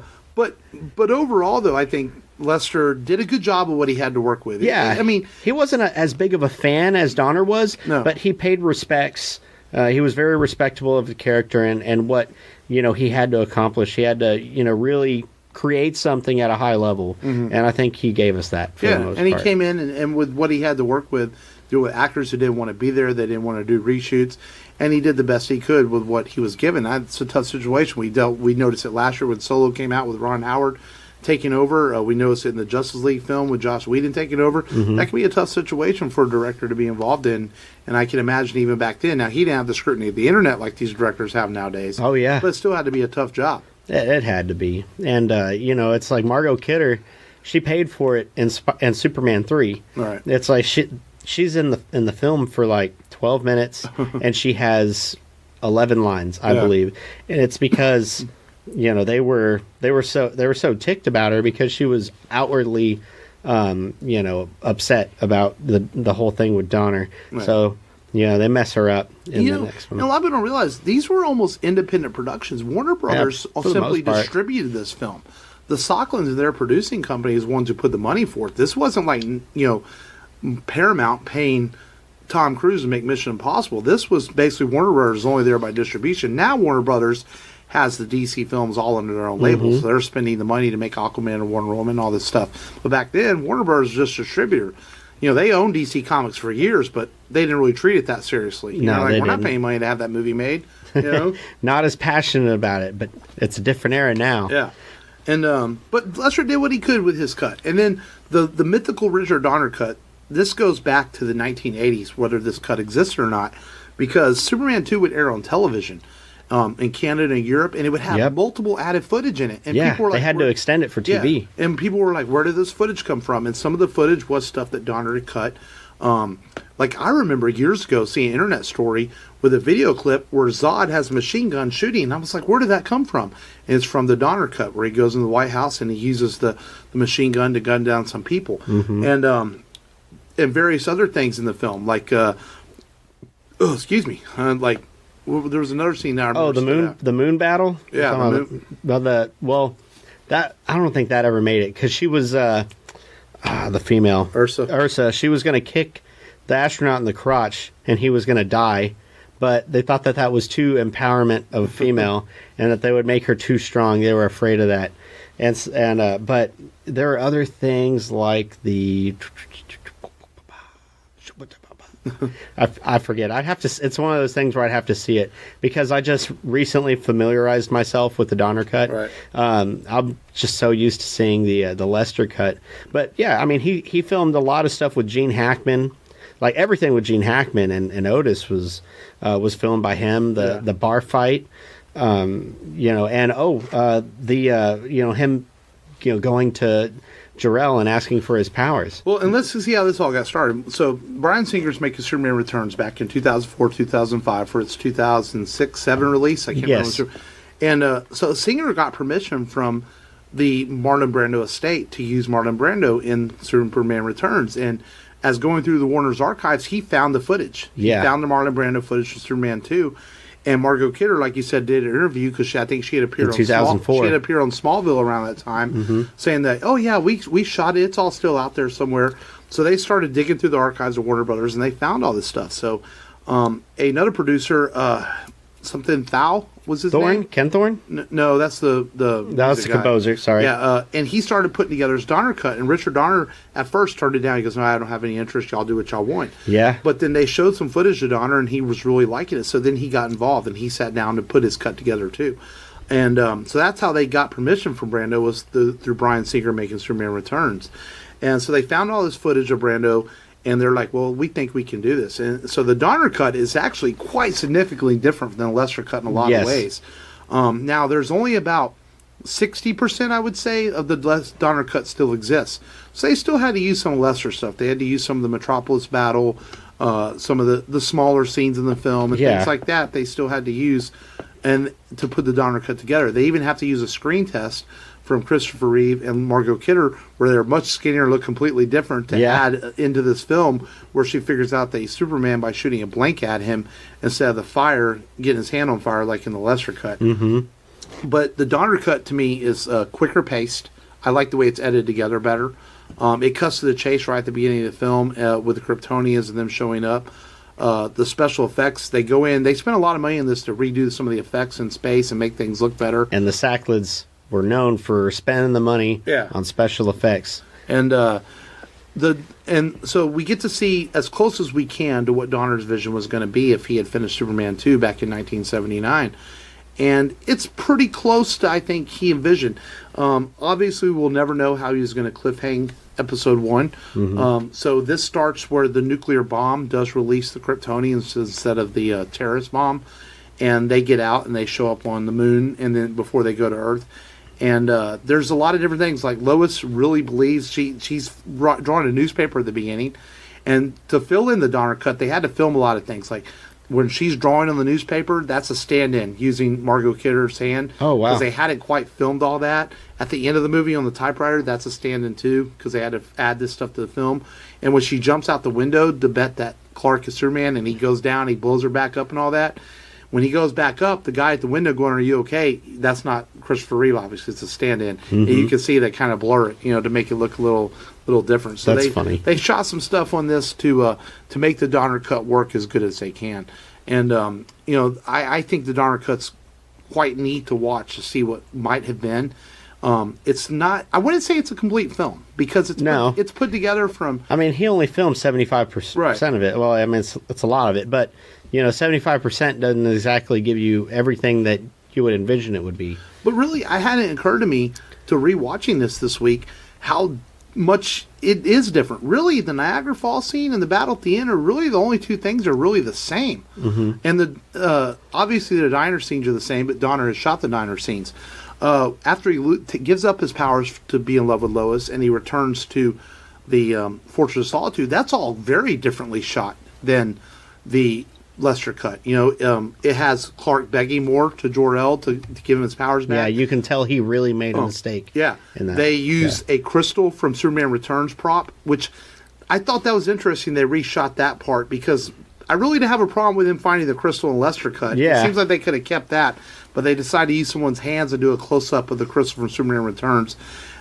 but overall, though, I think Lester did a good job of what he had to work with. Yeah, I mean, he wasn't as big of a fan as Donner was, No. but he paid respects. He was very respectable of the character and what he had to accomplish. He had to really create something at a high level, and I think he gave us that. For the most and he part. came in and with what he had to work with, deal with actors who didn't want to be there, they didn't want to do reshoots, and he did the best he could with what he was given. That's a tough situation. We noticed it last year when Solo came out with Ron Howard taking over. We noticed it in the Justice League film with Joss Whedon taking over. That can be a tough situation for a director to be involved in, and I can imagine even back then. Now, he didn't have the scrutiny of the internet like these directors have nowadays. Oh, yeah. But it still had to be a tough job. It had to be, and it's like Margot Kidder. She paid for it in Superman 3. Right. It's like she's in the film for like 12 minutes, and she has 11 lines, I believe, and it's because they were so ticked about her because she was outwardly upset about the whole thing with Donner. Right. So they mess her up in the next one. A lot of people don't realize these were almost independent productions. Warner Brothers for the simply most part. distributed this film. The Socklins and their producing company is ones who put the money for it. This wasn't like Paramount paying Tom Cruise to make Mission Impossible. This was basically Warner Brothers only there by distribution. Now Warner Brothers has the DC films all under their own label, so they're spending the money to make Aquaman and Wonder Woman, all this stuff. But back then, Warner Brothers was just a distributor. They owned DC Comics for years, but they didn't really treat it that seriously. No, we're they not didn't. paying money to have that movie made. Not as passionate about it, but it's a different era now. Yeah. And but Lester did what he could with his cut. And then the mythical Richard Donner cut, this goes back to the 1980s, whether this cut exists or not, because Superman 2 would air on television in Canada and Europe, and it would have multiple added footage in it. And people were like, they had to extend it for TV. Yeah. And people were like, where did this footage come from? And some of the footage was stuff that Donner had cut. Like I remember years ago seeing an internet story with a video clip where Zod has a machine gun shooting, and I was like, where did that come from? And it's from the Donner cut, where he goes in the White House and he uses the machine gun to gun down some people. And various other things in the film, like like there was another scene now. The moon battle. Yeah, that I don't think that ever made it because she was the female Ursa. She was going to kick the astronaut in the crotch and he was going to die, but they thought that was too empowerment of a female and that they would make her too strong. They were afraid of that, and but there are other things like the. I forget. I'd have to. It's one of those things where I'd have to see it because I just recently familiarized myself with the Donner cut. Right. I'm just so used to seeing the Lester cut. But yeah, I mean, he filmed a lot of stuff with Gene Hackman. Like everything with Gene Hackman and Otis was filmed by him. The bar fight, and him, going to Jor-El and asking for his powers. Well, and let's see how this all got started. So, Bryan Singer's making Superman Returns back in 2004, 2005 for its 2006-7 release. I can't remember. And so Singer got permission from the Marlon Brando estate to use Marlon Brando in Superman Returns. And as going through the Warner's archives, he found the footage. He found the Marlon Brando footage from Superman 2. And Margot Kidder, like you said, did an interview because I think she had appeared in 2004. She had appeared on Smallville around that time, saying that, oh yeah, we shot it. It's all still out there somewhere. So they started digging through the archives of Warner Brothers, and they found all this stuff. So another producer, something Thau was his name. Ken Thorne? No, that's the that was the composer. Sorry. Yeah, and he started putting together his Donner cut, and Richard Donner at first turned it down. He goes, "No, I don't have any interest. Y'all do what y'all want." Yeah. But then they showed some footage of Donner, and he was really liking it. So then he got involved, and he sat down to put his cut together too. And so that's how they got permission from Brando was through Bryan Singer making Superman Returns. And so they found all this footage of Brando. And they're like, well, we think we can do this. And so the Donner cut is actually quite significantly different than the Lester cut in a lot of ways. Now, there's only about 60%, I would say, of the Donner cut still exists. So they still had to use some Lester stuff. They had to use some of the Metropolis battle, some of the smaller scenes in the film, and things like that. They still had to use and to put the Donner cut together. They even have to use a screen test from Christopher Reeve and Margot Kidder, where they're much skinnier, look completely different, to add into this film, where she figures out that he's Superman by shooting a blank at him instead of the fire, getting his hand on fire like in the Lester cut. Mm-hmm. But the Donner cut, to me, is quicker paced. I like the way it's edited together better. It cuts to the chase right at the beginning of the film with the Kryptonians and them showing up. The special effects, they go in, they spend a lot of money on this to redo some of the effects in space and make things look better. And the Sacklids were known for spending the money on special effects. And so we get to see as close as we can to what Donner's vision was going to be if he had finished Superman 2 back in 1979. And it's pretty close to, I think, he envisioned. Obviously, we'll never know how he was going to cliffhang episode 1. Mm-hmm. So this starts where the nuclear bomb does release the Kryptonians instead of the terrorist bomb. And they get out and they show up on the moon and then before they go to Earth. And there's a lot of different things. Like Lois really believes she's drawing a newspaper at the beginning. And to fill in the Donner cut, they had to film a lot of things. Like when she's drawing on the newspaper, that's a stand-in using Margot Kidder's hand. Oh, wow. Because they hadn't quite filmed all that. At the end of the movie on the typewriter, that's a stand-in too, because they had to add this stuff to the film. And when she jumps out the window to bet that Clark is Superman and he goes down, he blows her back up and all that. When he goes back up, the guy at the window going, "Are you okay?" That's not Christopher Reeve, obviously. It's a stand-in. Mm-hmm. And you can see they kind of blur it, to make it look a little different. So that's funny. They shot some stuff on this to make the Donner cut work as good as they can. And, I think the Donner cut's quite neat to watch to see what might have been. It's not, I wouldn't say it's a complete film because it's put together from... I mean, he only filmed 75% of it. Well, I mean, it's a lot of it, but... 75% doesn't exactly give you everything that you would envision it would be. But really, it hadn't occurred to me to rewatching this week how much it is different. Really, the Niagara Falls scene and the battle at the end are really the only two things are really the same. Mm-hmm. And obviously the diner scenes are the same, but Donner has shot the diner scenes. After he gives up his powers to be in love with Lois and he returns to the Fortress of Solitude, that's all very differently shot than the Lester cut. It has Clark begging more to Jor-El to give him his powers back. Yeah, you can tell he really made a mistake. Yeah. In that. They use a crystal from Superman Returns prop, which I thought that was interesting. They reshot that part because I really didn't have a problem with him finding the crystal in Lester cut. Yeah. It seems like they could have kept that, but they decided to use someone's hands and do a close-up of the crystal from Superman Returns.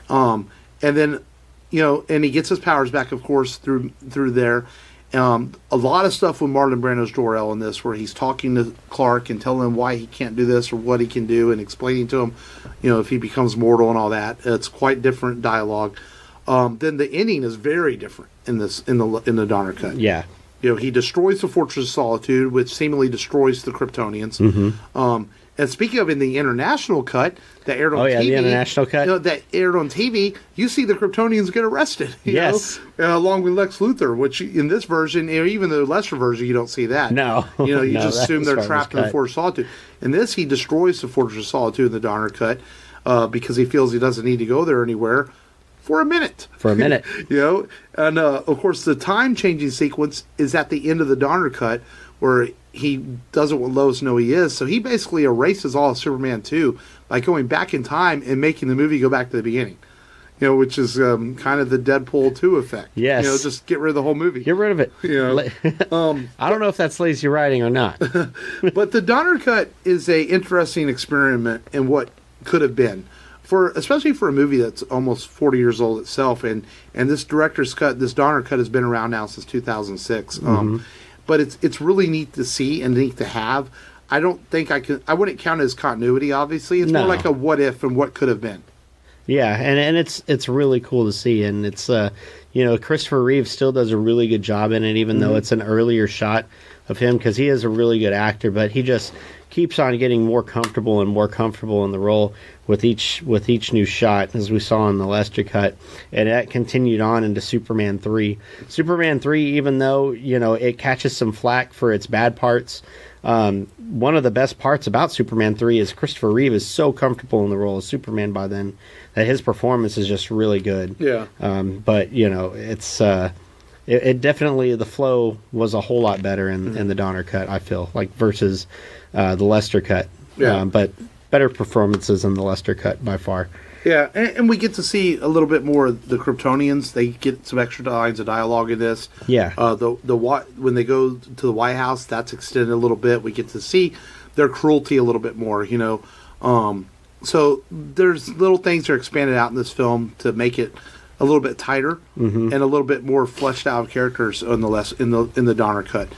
And then, and he gets his powers back, of course, through there. A lot of stuff with Marlon Brando's Jor-El in this, where he's talking to Clark and telling him why he can't do this or what he can do, and explaining to him, if he becomes mortal and all that. It's quite different dialogue. Then the ending is very different in the Donner cut. Yeah, he destroys the Fortress of Solitude, which seemingly destroys the Kryptonians. Mm-hmm. And speaking of in the international cut that aired on TV, the international cut that aired on TV, you see the Kryptonians get arrested. Yes, along with Lex Luthor, which in this version, even the lesser version, you don't see that. No, you just assume they're trapped in the Fortress of Solitude. In this, he destroys the Fortress of Solitude in the Donner cut because he feels he doesn't need to go there anywhere for a minute. And of course, the time-changing sequence is at the end of the Donner cut, where he doesn't want Lois to know he is. So he basically erases all of Superman 2 by going back in time and making the movie go back to the beginning. Which is kind of the Deadpool 2 effect. Yes. Just get rid of the whole movie. Get rid of it. I don't know if that's lazy writing or not. But the Donner cut is a interesting experiment in what could have been. Especially for a movie that's almost 40 years old itself. And this director's cut, this Donner cut has been around now since 2006. Mm-hmm. But it's really neat to see and neat to have. I don't think I wouldn't count it as continuity, obviously. It's more like a what if and what could have been. Yeah, and it's really cool to see, and it's Christopher Reeve still does a really good job in it, even though it's an earlier shot of him, because he is a really good actor, but he just keeps on getting more comfortable in the role with each new shot, as we saw in the Lester cut, and that continued on into Superman 3. Superman 3, even though it catches some flack for its bad parts. One of the best parts about Superman 3 is Christopher Reeve is so comfortable in the role of Superman by then that his performance is just really good. Yeah. But it's it definitely, the flow was a whole lot better in the Donner cut, I feel like, versus the Lester cut. Yeah. But better performances in the Lester cut by far. Yeah, and we get to see a little bit more of the Kryptonians. They get some extra lines of dialogue in this. Yeah. When they go to the White House, that's extended a little bit. We get to see their cruelty a little bit more, you know. So there's little things that are expanded out in this film to make it a little bit tighter and a little bit more fleshed out characters in the Donner cut.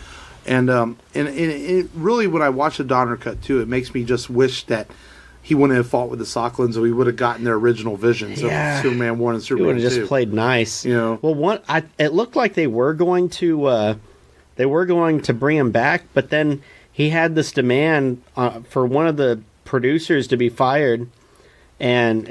And it really, when I watch the Donner cut too, it makes me just wish that he wouldn't have fought with the Socklins, and we would have gotten their original visions of Superman 1 and Superman 2. He would have just played nice. You know? Well, it looked like they were going to bring him back, but then he had this demand for one of the producers to be fired, and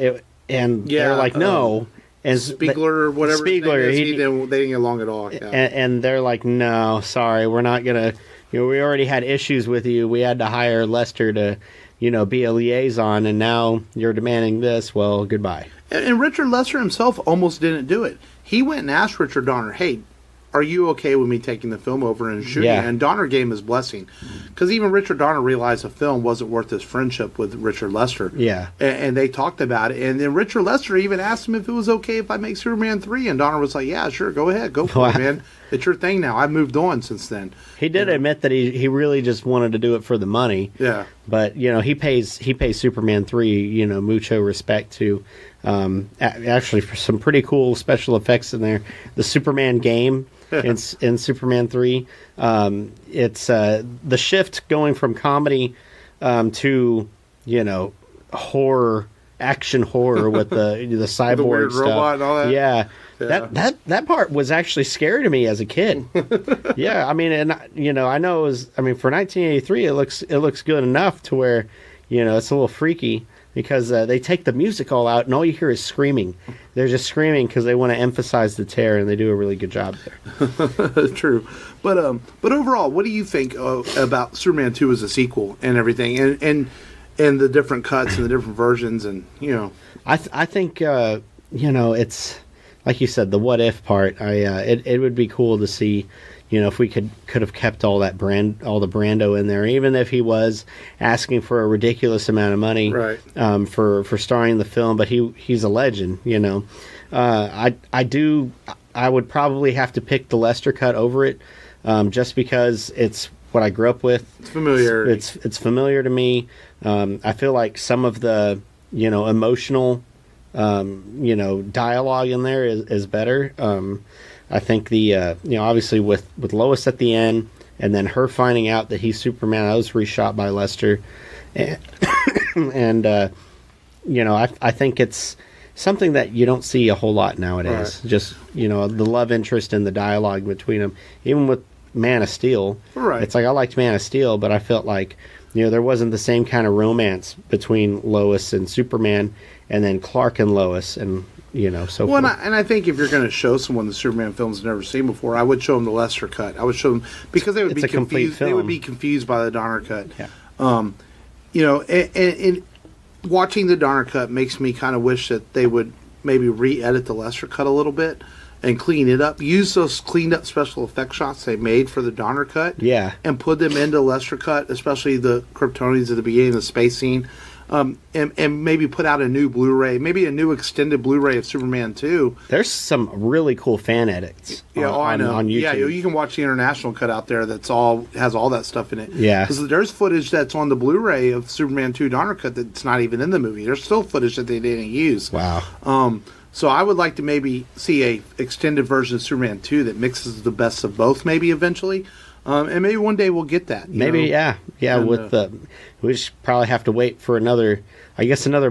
they're like, no. And Spiegler or whatever. Spiegler, they didn't get along at all. Yeah. And they're like, no, sorry, we're not gonna. You know, we already had issues with you. We had to hire Lester to, you know, be a liaison, and now you're demanding this. Well, goodbye. And Richard Lester himself almost didn't do it. He went and asked Richard Donner, hey, are you okay with me taking the film over and shooting it? And Donner gave him his blessing. Because even Richard Donner realized the film wasn't worth his friendship with Richard Lester. Yeah. And they talked about it. And then Richard Lester even asked him if it was okay if I make Superman 3. And Donner was like, yeah, sure, go ahead. Go for it, man. It's your thing now. I've moved on since then. He did admit that he really just wanted to do it for the money. Yeah. But, you know, he pays Superman 3, you know, mucho respect to. Actually, for some pretty cool special effects in there. The Superman game in Superman 3. It's the shift going from comedy to, you know, action horror with the cyborg the weird stuff. Robot and all that. Yeah. That part was actually scary to me as a kid. Yeah, I mean, and you know, I know it was. I mean, for 1983, it looks good enough to where, you know, it's a little freaky because they take the music all out and all you hear is screaming. They're just screaming because they want to emphasize the terror, and they do a really good job there. True, but overall, what do you think about Superman 2 as a sequel and everything, and the different cuts and the different versions, and you know, I think you know, it's. Like you said, the what if part. It would be cool to see, you know, if we could have kept all the Brando in there, even if he was asking for a ridiculous amount of money, right? For starring in the film, but he's a legend, you know. I would probably have to pick the Lester cut over it, just because it's what I grew up with. It's familiar. It's familiar to me. I feel like some of the, you know, emotional. You know, dialogue in there is better. I think the you know, obviously with Lois at the end, and then her finding out that he's Superman, that was reshot by Lester, and you know, I think it's something that you don't see a whole lot nowadays. Right. Just, you know, the love interest and the dialogue between them, even with Man of Steel. Right. It's like I liked Man of Steel, but I felt like, you know, there wasn't the same kind of romance between Lois and Superman, and then Clark and Lois, and, you know, so forth. And I think if you're going to show someone the Superman films never seen before, I would show them the Lester cut. I would show them, because they would be confused. They would be confused by the Donner cut. Yeah. You know, and watching the Donner cut makes me kind of wish that they would maybe re-edit the Lester cut a little bit and clean it up. Use those cleaned up special effect shots they made for the Donner cut. Yeah. And put them into Lester cut, especially the Kryptonians at the beginning of the space scene. And maybe put out a new Blu-ray, maybe a new extended Blu-ray of Superman 2. There's some really cool fan edits. I know. On YouTube. Yeah, you can watch the international cut out there has all that stuff in it. Yeah. Because there's footage that's on the Blu-ray of Superman 2 Donner cut that's not even in the movie. There's still footage that they didn't use. Wow. So I would like to maybe see a extended version of Superman 2 that mixes the best of both, maybe eventually. And maybe one day we'll get that. Maybe, yeah. And, we just probably have to wait for another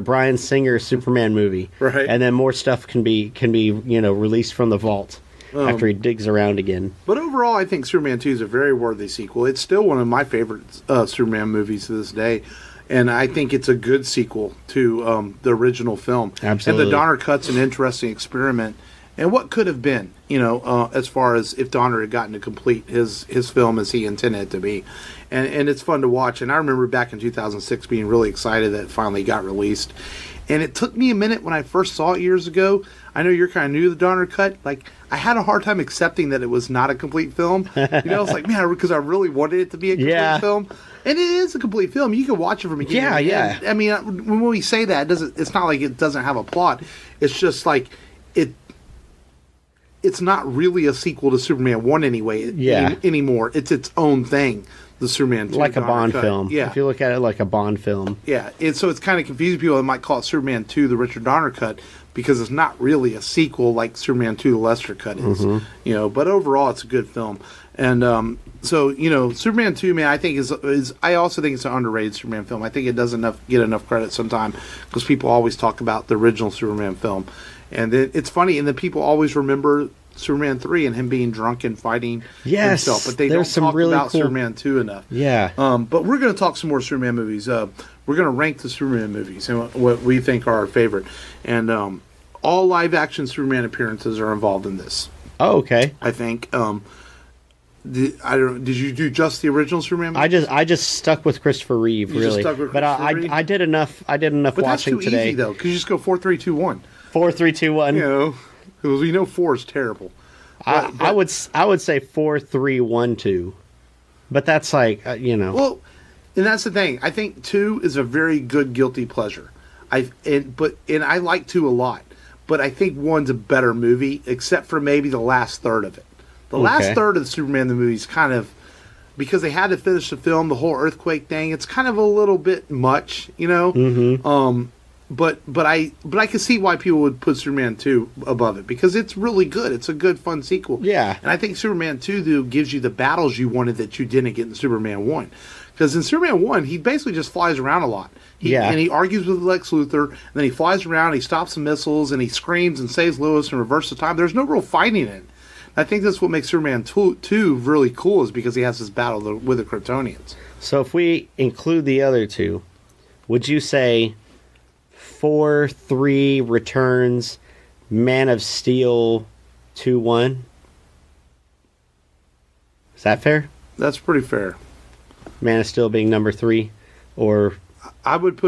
Bryan Singer Superman movie, right? And then more stuff can be you know, released from the vault after he digs around again. But overall, I think Superman 2 is a very worthy sequel. It's still one of my favorite Superman movies to this day, and I think it's a good sequel to the original film. Absolutely. And the Donner cut's an interesting experiment and what could have been, as far as if Donner had gotten to complete his film as he intended it to be. And it's fun to watch. And I remember back in 2006 being really excited that it finally got released. And it took me a minute when I first saw it years ago. I know you're kind of new to the Donner cut. Like, I had a hard time accepting that it was not a complete film. It's like, man, because I really wanted it to be a complete film. And it is a complete film. You can watch it from beginning to end. I mean, when we say that, it's not like it doesn't have a plot. It's just like it's not really a sequel to Superman 1 anymore. It's its own thing. The Superman 2 like a Bond cut. film. Yeah. If you look at it like a Bond film. Yeah. And so it's kind of confusing people that might call it Superman 2, the Richard Donner cut, because it's not really a sequel like Superman 2, the Lester cut is. But overall it's a good film. And so Superman 2, man, I think is I also think it's an underrated Superman film. I think it doesn't get enough credit sometimes because people always talk about the original Superman film. And it's funny, and then people always remember Superman 3 and him being drunk and fighting himself, but they don't talk about Superman 2 enough. Yeah. But we're going to talk some more Superman movies. We're going to rank the Superman movies and what we think are our favorite. And all live-action Superman appearances are involved in this. Oh, okay. I think. Did you do just the original Superman movie? I just stuck with Christopher Reeve, you really. Just stuck with but Reeve? I did enough. I did enough but watching that's too today. Easy though, because you just go 4, 3, 2, 1. 4, 3, 2, 1. Because we know 4 is terrible. I would say 4, 3, 1, 2. But that's like Well, and that's the thing. I think 2 is a very good guilty pleasure. I like 2 a lot. But I think 1's a better movie, except for maybe the last third of it. The last third of the Superman the movie is kind of, because they had to finish the film, the whole earthquake thing. It's kind of a little bit much, But I can see why people would put Superman 2 above it, because it's really good. It's a good, fun sequel. Yeah. And I think Superman 2, though, gives you the battles you wanted that you didn't get in Superman 1. Because in Superman 1, he basically just flies around a lot. And he argues with Lex Luthor, and then he flies around, he stops the missiles, and he screams and saves Lois and reverses time. There's no real fighting in it. I think that's what makes Superman 2 really cool, is because he has this battle with the Kryptonians. So if we include the other two, would you say 4, 3 Returns, Man of Steel 2, 1? Is that fair? That's pretty fair. Man of Steel being number 3, or I would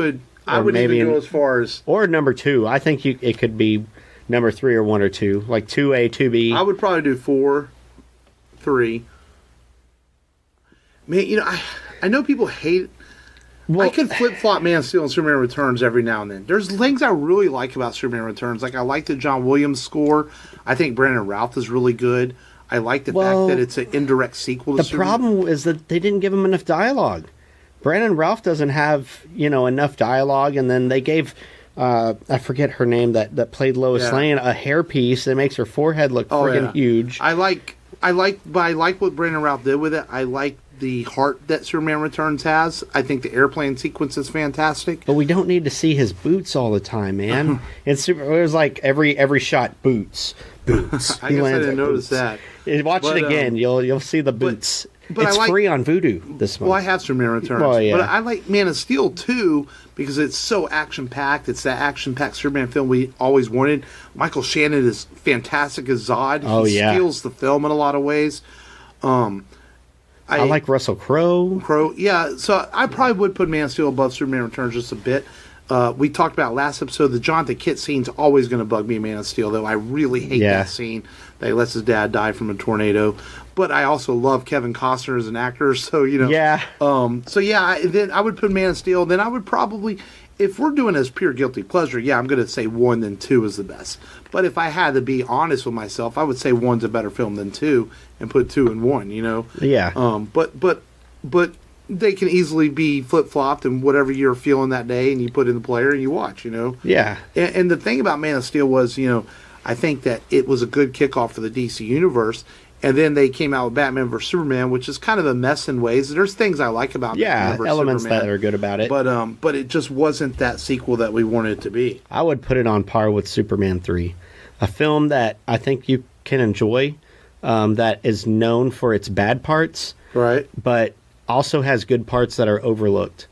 maybe even go as far as, or number 2. I think it could be number 3 or 1 or 2, like 2A, 2B. I would probably do 4, 3. Man, I know people hate it. Well, I could flip-flop Man of Steel and Superman Returns every now and then. There's things I really like about Superman Returns. Like, I like the John Williams score. I think Brandon Routh is really good. I like the fact that it's an indirect sequel to Superman. The problem is that they didn't give him enough dialogue. Brandon Routh doesn't have, enough dialogue, and then they gave, I forget her name, that played Lois Lane, a hairpiece that makes her forehead look freaking huge. I like what Brandon Routh did with it. I like the heart that Superman Returns has. I think the airplane sequence is fantastic. But we don't need to see his boots all the time, man. It was like every shot, boots. I guess I didn't notice that. Watch it again. You'll see the boots. But it's free on Vudu this month. Well, I have Superman Returns. Well, yeah. But I like Man of Steel too, because it's so action-packed. It's that action-packed Superman film we always wanted. Michael Shannon is fantastic as Zod. He steals the film in a lot of ways. I like Russell Crowe. Yeah. So I probably would put Man of Steel above Superman Returns just a bit. We talked about last episode, the Jonathan Kitt scene's always going to bug me in Man of Steel, though I really hate that scene that he lets his dad die from a tornado. But I also love Kevin Costner as an actor, so, Yeah. Then I would put Man of Steel. Then I would probably, if we're doing it as pure guilty pleasure, I'm going to say 1, then 2 is the best. But if I had to be honest with myself, I would say 1's a better film than 2 and put 2 in 1, Yeah. But they can easily be flip-flopped and whatever you're feeling that day, and you put in the player and you watch, Yeah. And the thing about Man of Steel was, I think that it was a good kickoff for the DC Universe, and then they came out with Batman vs. Superman, which is kind of a mess in ways. There's things I like about Batman vs. elements Superman, that are good about it. But it just wasn't that sequel that we wanted it to be. I would put it on par with Superman 3, a film that I think you can enjoy, that is known for its bad parts, right? But also has good parts that are overlooked.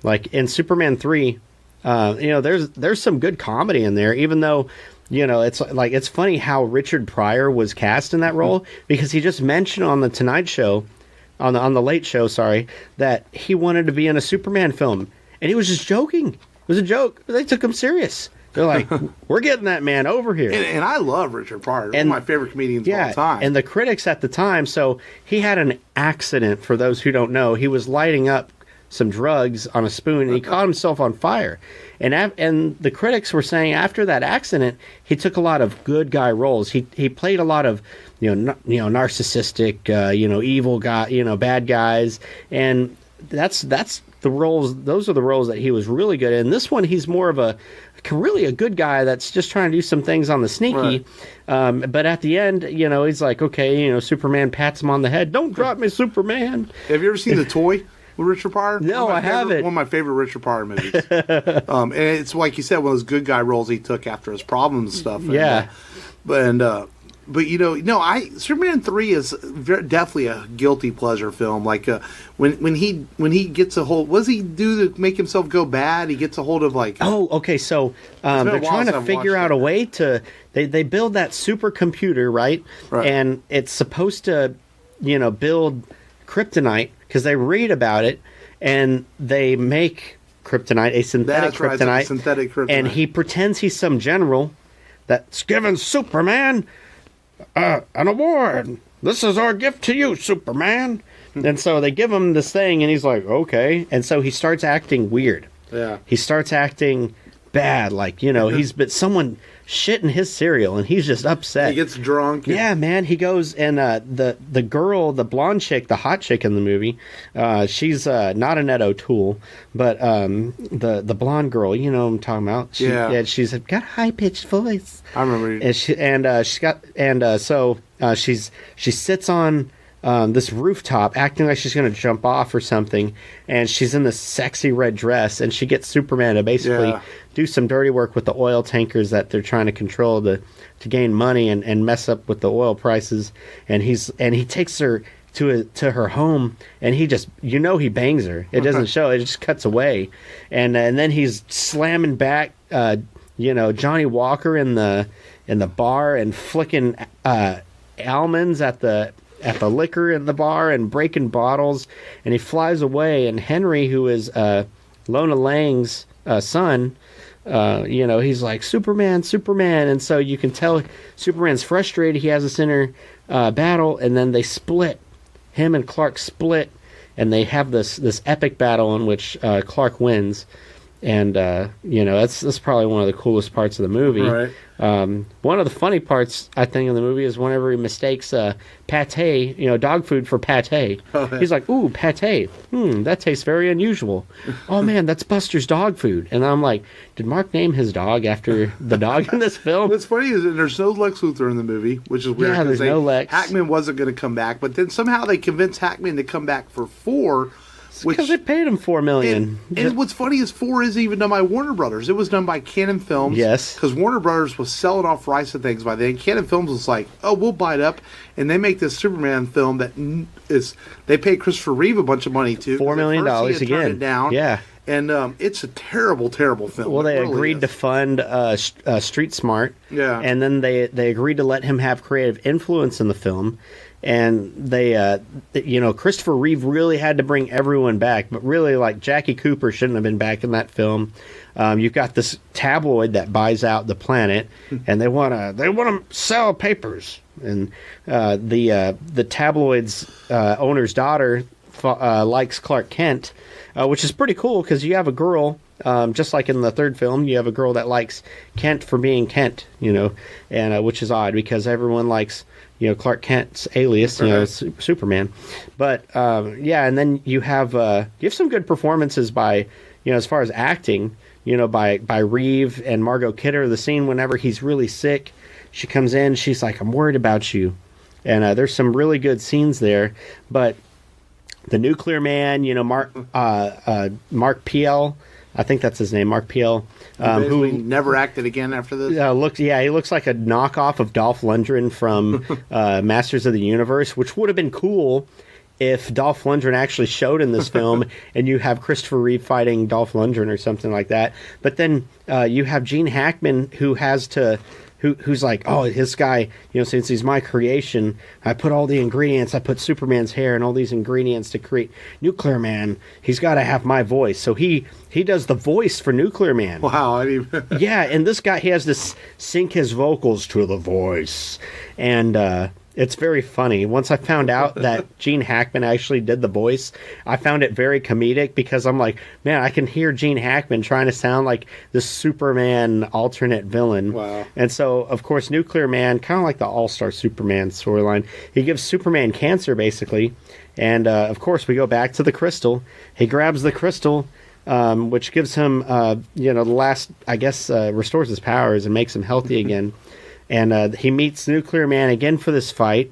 Like in Superman 3, there's some good comedy in there, even though it's funny how Richard Pryor was cast in that role, because he just mentioned on the Tonight Show, on the Late Show, sorry, that he wanted to be in a Superman film, and he was just joking. It was a joke. They took him serious. They're like, we're getting that man over here. And I love Richard Pryor. One of my favorite comedians of all time. And the critics at the time, so he had an accident, for those who don't know. He was lighting up some drugs on a spoon, and he caught himself on fire. And the critics were saying after that accident, he took a lot of good guy roles. He played a lot of narcissistic, evil guy, bad guys, and that's the roles. Those are the roles that he was really good in. This one, he's more of really a good guy that's just trying to do some things on the sneaky. Right. But at the end, he's like, okay, Superman pats him on the head. Don't drop me, Superman. Have you ever seen The Toy with Richard Pryor? No, I haven't. One of my favorite Richard Pryor movies. And it's like you said, one of those good guy roles he took after his problems and stuff. Yeah. But Superman 3 is definitely a guilty pleasure film. Like when he gets a hold, what does he do to make himself go bad? He gets a hold of like. Oh, okay. So they're trying to figure out a way to. They build that supercomputer, right? And it's supposed to, build kryptonite, because they read about it, and they make kryptonite, a synthetic kryptonite. Synthetic kryptonite. And he pretends he's some general that's giving Superman an award. This is our gift to you, Superman. And so they give him this thing, and he's like, okay. And so he starts acting weird. Yeah. He starts acting bad, like, he's been someone shitting his cereal, and he's just upset. He gets drunk. Yeah, man. He goes, and the girl, the blonde chick, the hot chick in the movie, she's not Annette O'Toole, but the blonde girl, you know what I'm talking about. She's got a high-pitched voice. I remember. She sits on this rooftop, acting like she's going to jump off or something, and she's in this sexy red dress, and she gets Superman to basically do some dirty work with the oil tankers that they're trying to control to gain money and mess up with the oil prices. And he takes her to her home, and he just he bangs her. It doesn't show. It just cuts away, and then he's slamming back Johnny Walker in the bar and flicking almonds at the liquor in the bar and breaking bottles, and he flies away. And Henry, who is Lona Lang's son, he's like, Superman, and so you can tell Superman's frustrated. He has this inner battle, and then they split. Him and Clark split, and they have this epic battle in which Clark wins. And that's probably one of the coolest parts of the movie. Right. One of the funny parts, I think, in the movie is whenever he mistakes pate, dog food for pate. Oh, yeah. He's like, ooh, pate. That tastes very unusual. Oh, man, that's Buster's dog food. And I'm like, did Mark name his dog after the dog in this film? What's funny is that there's no Lex Luthor in the movie, which is weird. Yeah, there's no Lex. Hackman wasn't going to come back, but then somehow they convinced Hackman to come back for 4. Because they paid him $4 million. And what's funny is 4 isn't even done by Warner Brothers. It was done by Cannon Films. Yes. Because Warner Brothers was selling off rights and things by then. Cannon Films was like, oh, we'll buy it up. And they make this Superman film that they pay Christopher Reeve a bunch of money to. $4 million again. Turned it down. Yeah. And it's a terrible, terrible film. Well, they agreed to fund Street Smart. Yeah. And then they agreed to let him have creative influence in the film. And they, Christopher Reeve really had to bring everyone back, but really, like, Jackie Cooper shouldn't have been back in that film. You've got this tabloid that buys out the planet, and they want to sell papers. And the tabloid's owner's daughter likes Clark Kent, which is pretty cool because you have a girl. Just like in the third film, you have a girl that likes Kent for being Kent, and which is odd because everyone likes Clark Kent's alias, Superman. But and then you have some good performances by as far as acting, by Reeve and Margot Kidder. The scene whenever he's really sick, she comes in, she's like, "I'm worried about you," and there's some really good scenes there. But the Nuclear Man, Mark P.L. I think that's his name, Mark P.L. Who never acted again after this. He looks like a knockoff of Dolph Lundgren from Masters of the Universe, which would have been cool if Dolph Lundgren actually showed in this film, and you have Christopher Reeve fighting Dolph Lundgren or something like that. But then you have Gene Hackman who has to who's like, oh, this guy, since he's my creation, I put all the ingredients, I put Superman's hair and all these ingredients to create Nuclear Man. He's got to have my voice. So he does the voice for Nuclear Man. Wow. I mean, yeah, and this guy, he has to sync his vocals to the voice. And it's very funny. Once I found out that Gene Hackman actually did the voice, I found it very comedic because I'm like, man, I can hear Gene Hackman trying to sound like the Superman alternate villain. Wow. And so, of course, Nuclear Man, kind of like the All-Star Superman storyline, he gives Superman cancer, basically. And, of course, we go back to the crystal. He grabs the crystal, which gives him, the last, I guess, restores his powers and makes him healthy again. And he meets Nuclear Man again for this fight,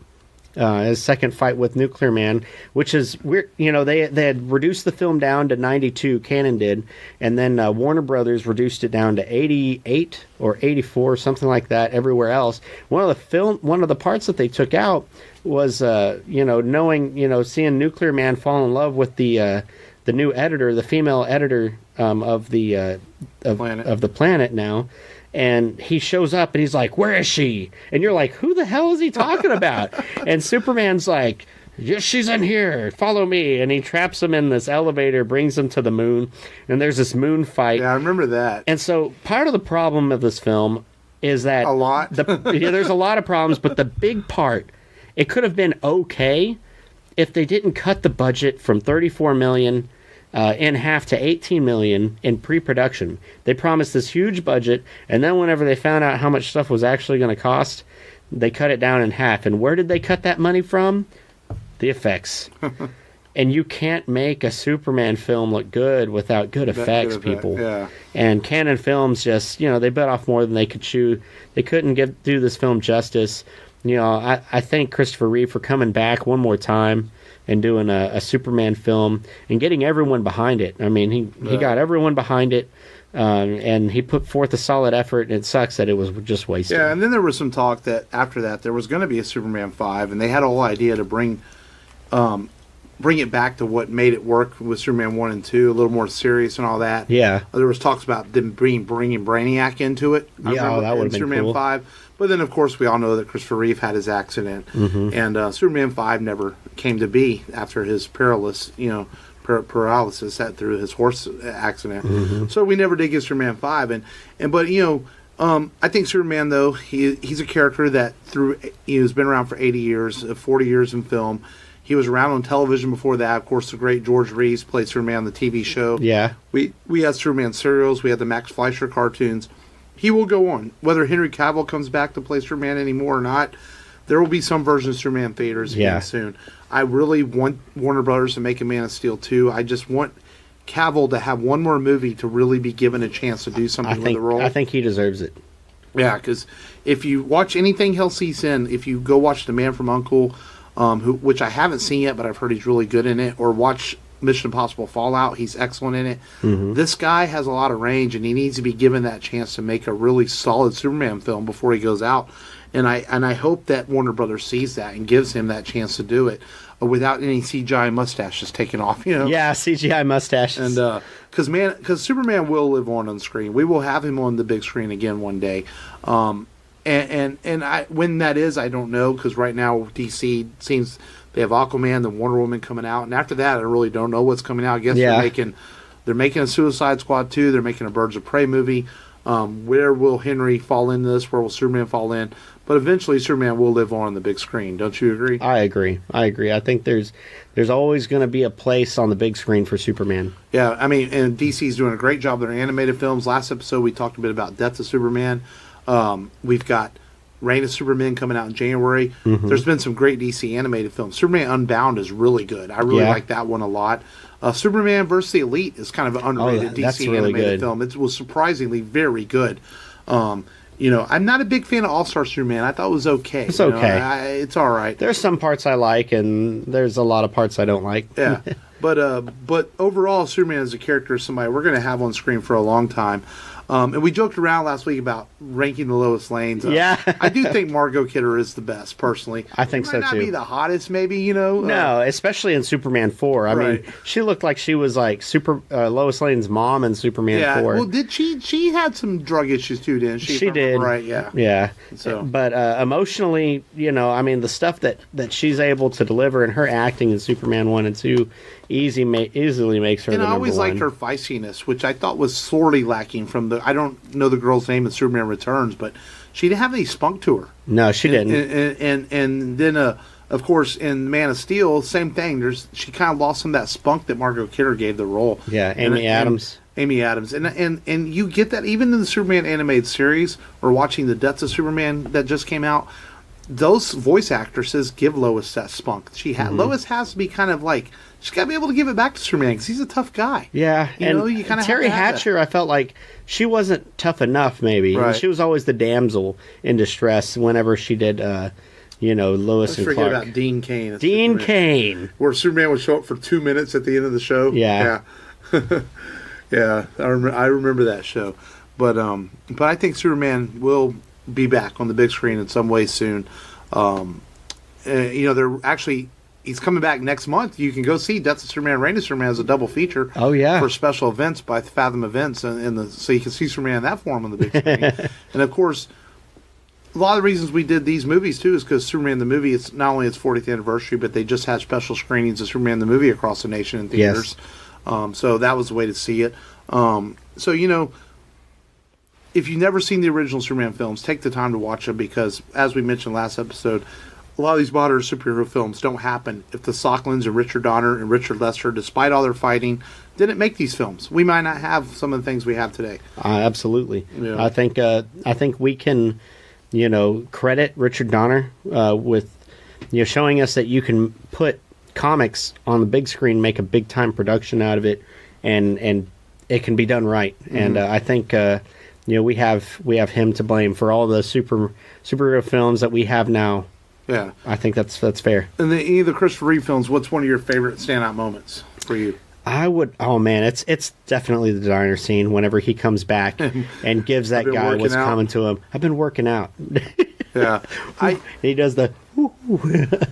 his second fight with Nuclear Man, which is weird. They had reduced the film down to 92, Canon did, and then Warner Brothers reduced it down to 88 or 84, something like that. Everywhere else, one of the parts that they took out was knowing, seeing Nuclear Man fall in love with the new editor, the female editor of the planet now. And he shows up and he's like, where is she? And you're like, who the hell is he talking about? And Superman's like, yes, she's in here. Follow me. And he traps him in this elevator, brings him to the moon. And there's this moon fight. Yeah, I remember that. And so part of the problem of this film is that... A lot? There's a lot of problems, but the big part, it could have been okay if they didn't cut the budget from $34 million in half to $18 million in pre-production. They promised this huge budget, and then whenever they found out how much stuff was actually going to cost, they cut it down in half. And where did they cut that money from? The effects. And you can't make a Superman film look good without good effects, people. Yeah. And Canon Films just, they bit off more than they could chew. They couldn't do this film justice. I thank Christopher Reeve for coming back one more time and doing a Superman film and getting everyone behind it. I mean, he got everyone behind it, and he put forth a solid effort, and it sucks that it was just wasted. Yeah, and then there was some talk that after that there was going to be a Superman 5, and they had a whole idea to bring it back to what made it work with Superman 1 and 2, a little more serious and all that. Yeah. There was talks about them bringing Brainiac into it. Yeah, that would have been Superman cool. 5. But then, of course, we all know that Christopher Reeve had his accident, and Superman 5 never came to be after his paralysis that through his horse accident. So we never did get Superman 5, but I think Superman, though, he's a character that he's been around for 80 years, 40 years in film. He was around on television before that. Of course, the great George Reeves played Superman on the TV show. Yeah. We had Superman serials. We had the Max Fleischer cartoons. He will go on. Whether Henry Cavill comes back to play Superman anymore or not, there will be some version of Superman theaters again soon. I really want Warner Brothers to make a Man of Steel 2. I just want Cavill to have one more movie to really be given a chance to do something with the role. I think he deserves it. Yeah, because if you watch anything he's in, if you go watch The Man from U.N.C.L.E., which I haven't seen yet, but I've heard he's really good in it, or watch Mission Impossible Fallout, he's excellent in it. This guy has a lot of range, and he needs to be given that chance to make a really solid Superman film before he goes out. And I hope that Warner Brothers sees that and gives him that chance to do it without any CGI mustaches taken off. Yeah, CGI mustaches. And because Superman will live on screen, we will have him on the big screen again one day. When that is, I don't know, because right now DC seems they have Aquaman, the Wonder Woman coming out, and after that, I really don't know what's coming out. I guess they're making a Suicide Squad 2. They're making a Birds of Prey movie. Where will Henry fall in this? Where will Superman fall in? But eventually, Superman will live on the big screen. Don't you agree? I agree. I think there's always going to be a place on the big screen for Superman. Yeah, I mean, and DC's doing a great job with their animated films. Last episode, we talked a bit about Death of Superman. We've got Reign of Superman coming out in January. There's been some great DC animated films. Superman Unbound is really good. I really like that one a lot. Superman vs. the Elite is kind of an underrated DC really animated good. film. It was surprisingly very good. I'm not a big fan of All-Star Superman. I thought it was okay. It's okay. It's all right. There's some parts I like, and there's a lot of parts I don't like. Yeah. But overall, Superman as a character is somebody we're going to have on screen for a long time. And we joked around last week about ranking the Lois Lanes. Yeah. I do think Margot Kidder is the best, personally. I think so, might not too. be the hottest, maybe, you know. No, especially in Superman 4. I Right. mean, she looked like she was like Lois Lane's mom in Superman 4. Well, did she had some drug issues too, didn't she? She did. Right, yeah. Yeah. So. But emotionally, you know, I mean, the stuff that she's able to deliver and her acting in Superman 1 and 2 easily makes her And the I always number liked one. her feistiness, which I thought was sorely lacking from I don't know the girl's name in Superman Returns, but she didn't have any spunk to her. No, she didn't. And then, of course, in Man of Steel, same thing. She kind of lost some of that spunk that Margot Kidder gave the role. Yeah, Amy Adams. Amy Adams. And you get that even in the Superman animated series or watching the Deaths of Superman that just came out. Those voice actresses give Lois that spunk. Lois has to be kind of like, she's got to be able to give it back to Superman because he's a tough guy. Yeah, you kind of Terry Hatcher, I felt like she wasn't tough enough. Maybe Right. she was always the damsel in distress whenever she did, Lois and Forget Clark. about Dean Cain. Dean Superman. Cain. Where Superman would show up for 2 minutes at the end of the show. Yeah. Yeah, I remember that show. But I think Superman will be back on the big screen in some way soon. They're actually, he's coming back next month. You can go see Death of Superman, Reign of Superman as a double feature. Oh, yeah. For special events by Fathom Events, so you can see Superman in that form on the big screen. And of course, a lot of the reasons we did these movies too is because Superman the movie, it's not only its 40th anniversary, but they just had special screenings of Superman the movie across the nation in theaters. Yes. So that was the way to see it. If you've never seen the original Superman films, take the time to watch them because, as we mentioned last episode, a lot of these modern superhero films don't happen if the Socklins and Richard Donner and Richard Lester, despite all their fighting, didn't make these films. We might not have some of the things we have today. Absolutely. Yeah. I think we can, credit Richard Donner with, showing us that you can put comics on the big screen, make a big time production out of it, and it can be done right. Mm-hmm. And I think we have him to blame for all the superhero films that we have now. Yeah, I think that's fair. And any of the Christopher Reeve films, what's one of your favorite standout moments for you? I would. Oh man, it's definitely the diner scene whenever he comes back and gives that guy what's coming to him. I've been working out. Yeah, he does the.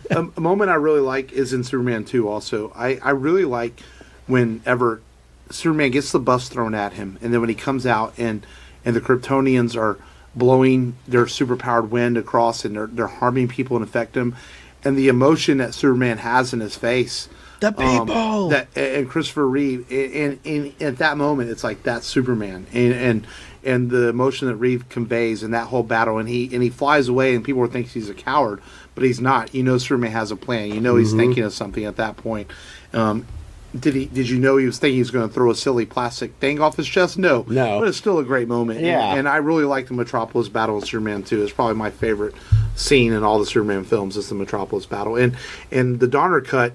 A moment I really like is in Superman 2 also. I really like whenever Superman gets the bus thrown at him, and then when he comes out and the Kryptonians are blowing their superpowered wind across and they're harming people and affect them, and the emotion that Superman has in his face. The people! And Christopher Reeve, and at that moment, it's like, that's Superman. And the emotion that Reeve conveys in that whole battle, and he flies away, and people think he's a coward, but he's not. Superman has a plan. He's thinking of something at that point. Did you know he was thinking he was going to throw a silly plastic thing off his chest? No. But it's still a great moment. Yeah. And I really like the Metropolis battle in Superman 2. It's probably my favorite scene in all the Superman films is the Metropolis battle. And the Donner cut,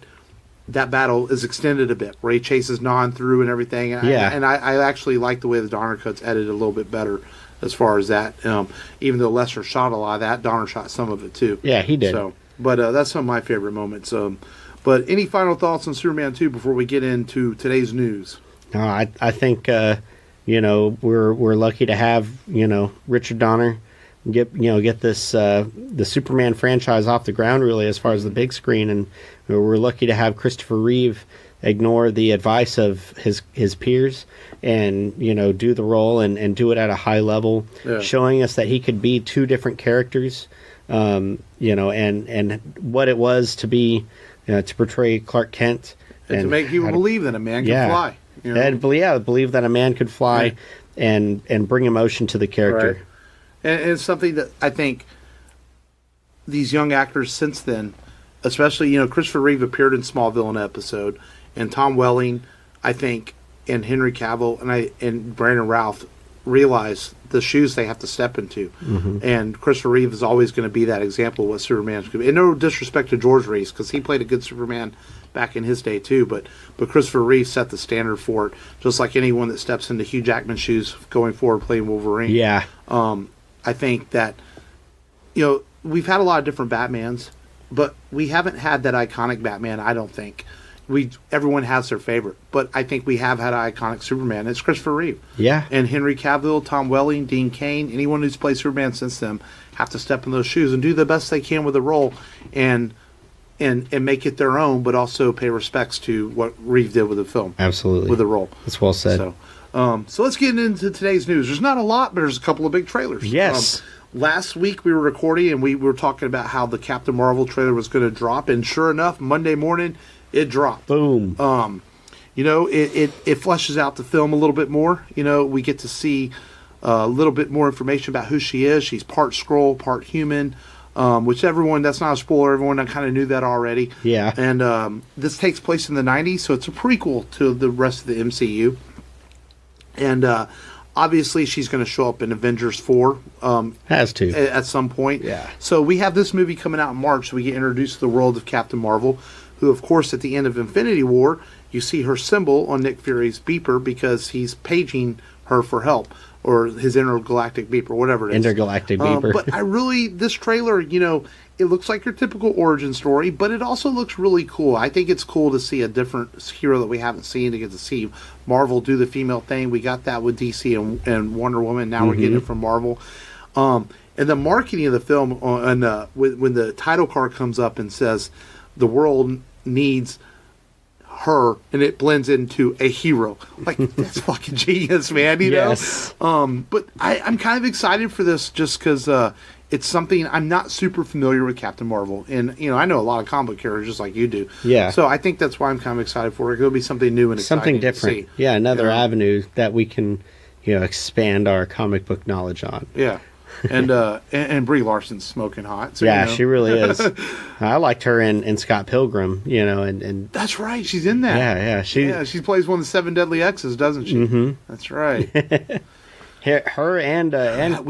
that battle is extended a bit, where he chases Non through and everything. And I actually like the way the Donner cut's edited a little bit better as far as that. Even though Lester shot a lot of that, Donner shot some of it too. Yeah, he did. But that's some of my favorite moments. But any final thoughts on Superman 2 before we get into today's news? No, I think we're lucky to have Richard Donner get this the Superman franchise off the ground really as far as the big screen, and we're lucky to have Christopher Reeve ignore the advice of his peers and do the role and do it at a high level, showing us that he could be two different characters, and what it was to be. To portray Clark Kent. And to make people believe that a man can fly. And believe that a man could fly and bring emotion to the character. Right. And it's something that I think these young actors since then, especially, Christopher Reeve appeared in Smallville in an episode, and Tom Welling, I think, and Henry Cavill and Brandon Routh realize the shoes they have to step into. Mm-hmm. And Christopher Reeve is always going to be that example of what Superman could be. And no disrespect to George Reeves, because he played a good Superman back in his day too, but Christopher Reeve set the standard for it, just like anyone that steps into Hugh Jackman's shoes going forward playing Wolverine. Yeah. I think that, we've had a lot of different Batmans, but we haven't had that iconic Batman, I don't think. everyone has their favorite, but I think we have had an iconic Superman. It's Christopher Reeve. Yeah. And Henry Cavill, Tom Welling, Dean Cain, anyone who's played Superman since then have to step in those shoes and do the best they can with the role and make it their own, but also pay respects to what Reeve did with the film. Absolutely. With the role. That's well said. So let's get into today's news. There's not a lot, but there's a couple of big trailers. Yes. Last week we were recording and we were talking about how the Captain Marvel trailer was going to drop, and sure enough, Monday morning it dropped. Boom. It fleshes out the film a little bit more. We get to see a little bit more information about who she is. She's part Skrull, part human, which that's not a spoiler. Everyone kind of knew that already. Yeah. And this takes place in the 90s, so it's a prequel to the rest of the MCU. And obviously she's going to show up in Avengers 4. Has to. At some point. Yeah. So we have this movie coming out in March, so we get introduced to the world of Captain Marvel, who, of course, at the end of Infinity War, you see her symbol on Nick Fury's beeper because he's paging her for help, or his intergalactic beeper, whatever it is. Intergalactic beeper. But this trailer, it looks like your typical origin story, but it also looks really cool. I think it's cool to see a different hero that we haven't seen, to get to see Marvel do the female thing. We got that with DC and Wonder Woman. Now we're getting it from Marvel. And the marketing of the film, when the title card comes up and says, the world needs her, and it blends into a hero. Like, that's fucking genius, man. Yes. But I'm kind of excited for this just because it's something I'm not super familiar with Captain Marvel, and I know a lot of comic book characters just like you do. Yeah. So I think that's why I'm kind of excited for it. It'll be something new and exciting, something different. To see. Yeah, another avenue that we can, expand our comic book knowledge on. Yeah. And Brie Larson's smoking hot. So, yeah, she really is. I liked her in Scott Pilgrim, and that's right, she's in that. Yeah, she plays one of the 7 Deadly Exes, doesn't she? Mm-hmm. That's right. Her and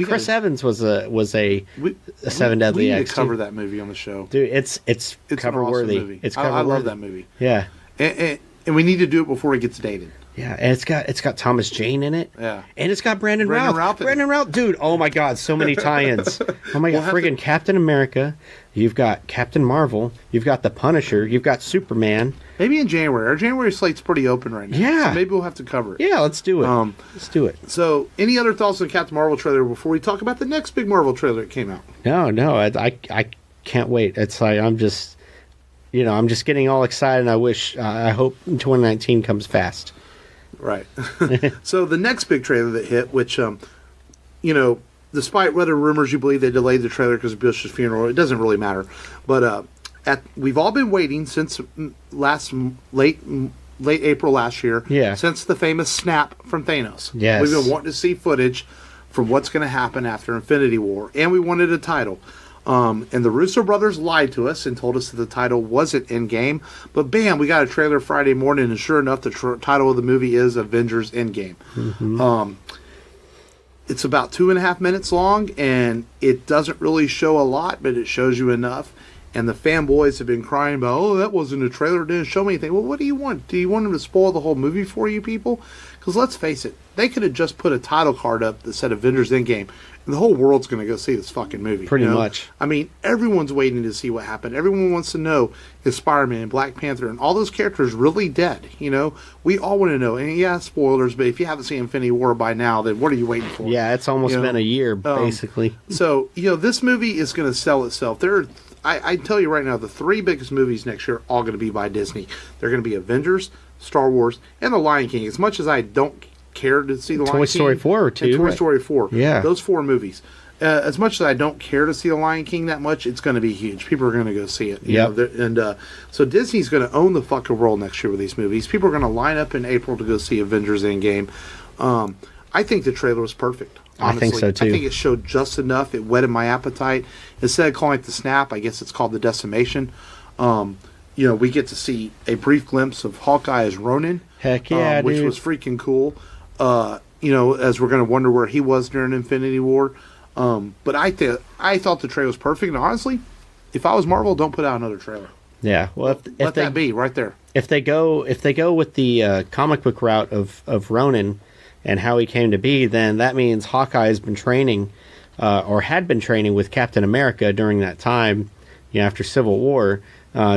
Chris Evans was a 7 Deadly X. We need to cover that movie on the show, dude. It's cover worthy. Awesome movie. It's cover I worthy. love that movie. Yeah, and we need to do it before it gets dated. Yeah, and it's got Thomas Jane in it. Yeah, and it's got Brandon Routh. Brandon Routh, dude. Oh my God, so many tie-ins. Oh my God, friggin' Captain America. You've got Captain Marvel. You've got the Punisher. You've got Superman. Maybe in January. Our January slate's pretty open right now. Yeah, so maybe we'll have to cover it. Yeah, let's do it. Let's do it. So, any other thoughts on Captain Marvel trailer before we talk about the next big Marvel trailer that came out? No, I can't wait. It's like I'm just getting all excited. And I hope 2019 comes fast. Right. So the next big trailer that hit, which, despite whether rumors you believe they delayed the trailer because of Bush's funeral, it doesn't really matter. But we've all been waiting since late April last year. Yeah. Since the famous snap from Thanos. Yes. We've been wanting to see footage from what's going to happen after Infinity War, and we wanted a title. And the Russo brothers lied to us and told us that the title wasn't Endgame. But bam, we got a trailer Friday morning, and sure enough, the title of the movie is Avengers Endgame. Mm-hmm. It's about 2.5 minutes long, and it doesn't really show a lot, but it shows you enough. And the fanboys have been crying about, oh, that wasn't a trailer, it didn't show me anything. Well, what do you want? Do you want them to spoil the whole movie for you people? Because let's face it, they could have just put a title card up that said Avengers Endgame, and the whole world's going to go see this fucking movie. Pretty much. I mean, everyone's waiting to see what happened. Everyone wants to know, is Spider-Man and Black Panther and all those characters really dead? We all want to know. And yeah, spoilers, but if you haven't seen Infinity War by now, then what are you waiting for? Yeah, it's almost been a year, basically. So, this movie is going to sell itself. I tell you right now, the 3 biggest movies next year are all going to be by Disney. They're going to be Avengers, Star Wars, and The Lion King. As much as I don't care to see The Lion King. Toy Story 4, too. And Toy Story 4. Yeah. Those 4 movies. As much as I don't care to see The Lion King that much, it's going to be huge. People are going to go see it. So Disney's going to own the fucking world next year with these movies. People are going to line up in April to go see Avengers Endgame. I think the trailer was perfect. Honestly. I think so, too. I think it showed just enough. It whetted my appetite. Instead of calling it the snap, I guess it's called the decimation. We get to see a brief glimpse of Hawkeye as Ronin. Heck yeah, which was freaking cool. As we're going to wonder where he was during Infinity War. But I thought the trailer was perfect. And honestly, if I was Marvel, don't put out another trailer. Yeah, well, let that be right there. If they go with the comic book route of Ronin and how he came to be, then that means Hawkeye has been training, or had been training with Captain America during that time, after Civil War.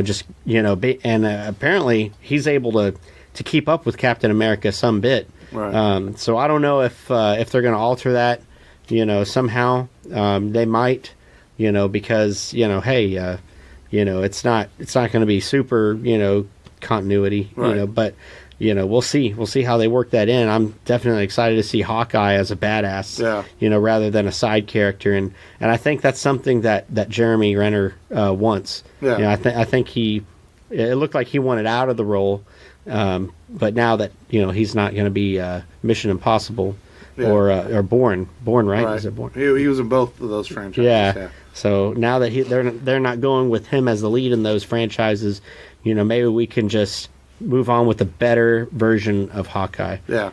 Just apparently he's able to keep up with Captain America some bit. Right. So I don't know if they're going to alter that, somehow. They might, because hey, it's not going to be super, continuity, Right. But we'll see how they work that in. I'm definitely excited to see Hawkeye as a badass, rather than a side character, and I think that's something that Jeremy Renner wants. Yeah. I think it looked like he wanted out of the role, but now that he's not going to be Mission Impossible or Bourne, right? Right. Is it Bourne? He was in both of those franchises. Yeah. So now that they're not going with him as the lead in those franchises, maybe we can just move on with a better version of Hawkeye. Yeah.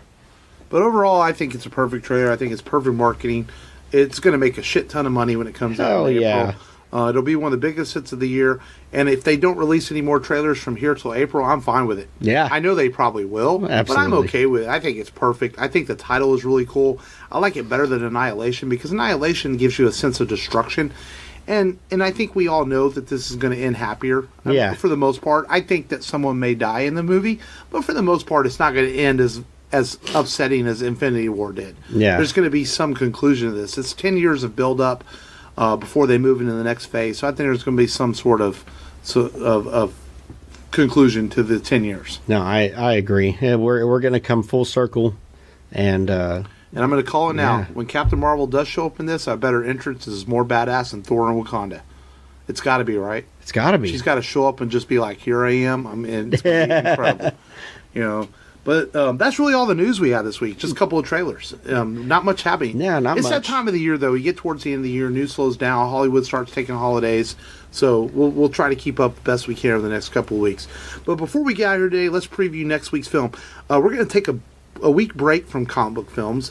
But overall, I think it's a perfect trailer. I think it's perfect marketing. It's going to make a shit ton of money when it comes out in April. Yeah. It'll be one of the biggest hits of the year. And if they don't release any more trailers from here till April, I'm fine with it. Yeah. I know they probably will, Absolutely. but I'm okay with it. I think it's perfect. I think the title is really cool. I like it better than Annihilation because Annihilation gives you a sense of destruction. And I think we all know that this is going to end happier. Yeah. For the most part. I think that someone may die in the movie, but for the most part, it's not going to end as upsetting as Infinity War did. Yeah. There's going to be some conclusion to this. It's 10 years of build-up before they move into the next phase. So I think there's going to be some sort of conclusion to the 10 years. No, I agree. Yeah, we're going to come full circle, and I'm going to call it now. Yeah. When Captain Marvel does show up in this, I bet her entrance is more badass than Thor in Wakanda. It's got to be, right? it's got to be. She's got to show up and just be like, "Here I am." I'm in. It's gonna be incredible, But that's really all the news we had this week. Just a couple of trailers. Not much happening. Yeah, not It's much. that time of the year, though. We get towards the end of the year, news slows down. Hollywood starts taking holidays. So we'll try to keep up the best we can over the next couple of weeks. But before we get out of here today, let's preview next week's film. We're going to take a week break from comic book films.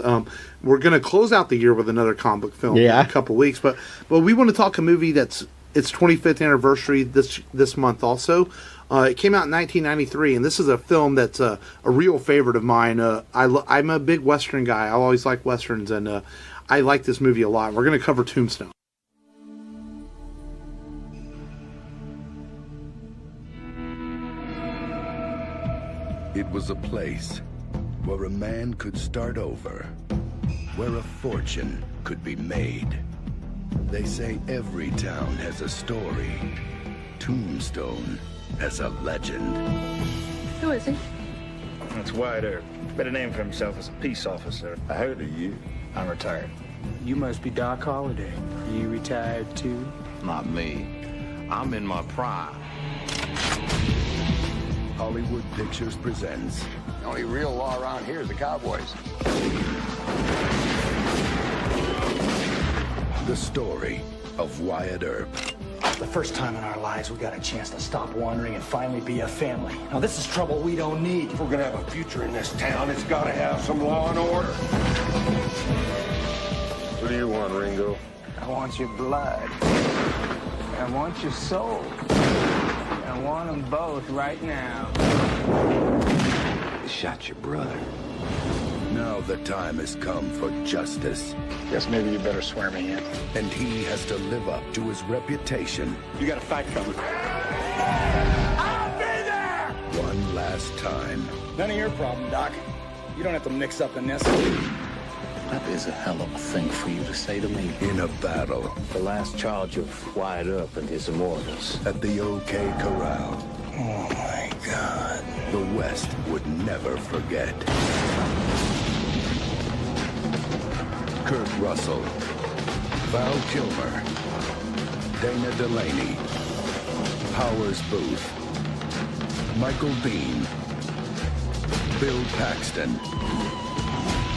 We're going to close out the year with another comic book film in a couple of weeks. But we want to talk a movie that's its 25th anniversary this month also. It came out in 1993, and this is a film that's a real favorite of mine. I'm a big Western guy. I always like Westerns, and I like this movie a lot. We're going to cover Tombstone. It was a place where a man could start over, where a fortune could be made. They say every town has a story. Tombstone has a legend. Who is he? That's Wyatt Earp. Better name for himself as a peace officer. I heard of you. I'm retired. You must be Doc Holliday. You retired too? Not me. I'm in my prime. Hollywood Pictures presents The only real law around here is the cowboys. the story of Wyatt Earp. The first time in our lives we got a chance to stop wandering and finally be a family. Now this is trouble we don't need. If we're gonna have a future in this town, it's gotta have some law and order. What do you want, Ringo? I want your blood. I want your soul. I want them both right now. You shot your brother. Now the time has come for justice. Guess maybe you better swear me in. And he has to live up to his reputation. You got a fight coming. I'll be there! One last time. None of your problem, Doc. You don't have to mix up in this. That is a hell of a thing for you to say to me. In a battle. The last charge of Wyatt Earp and his immortals. At the OK Corral. Oh, my God. The West would never forget. Kurt Russell. Val Kilmer. Dana Delaney. Powers Booth. Michael Biehn. Bill Paxton.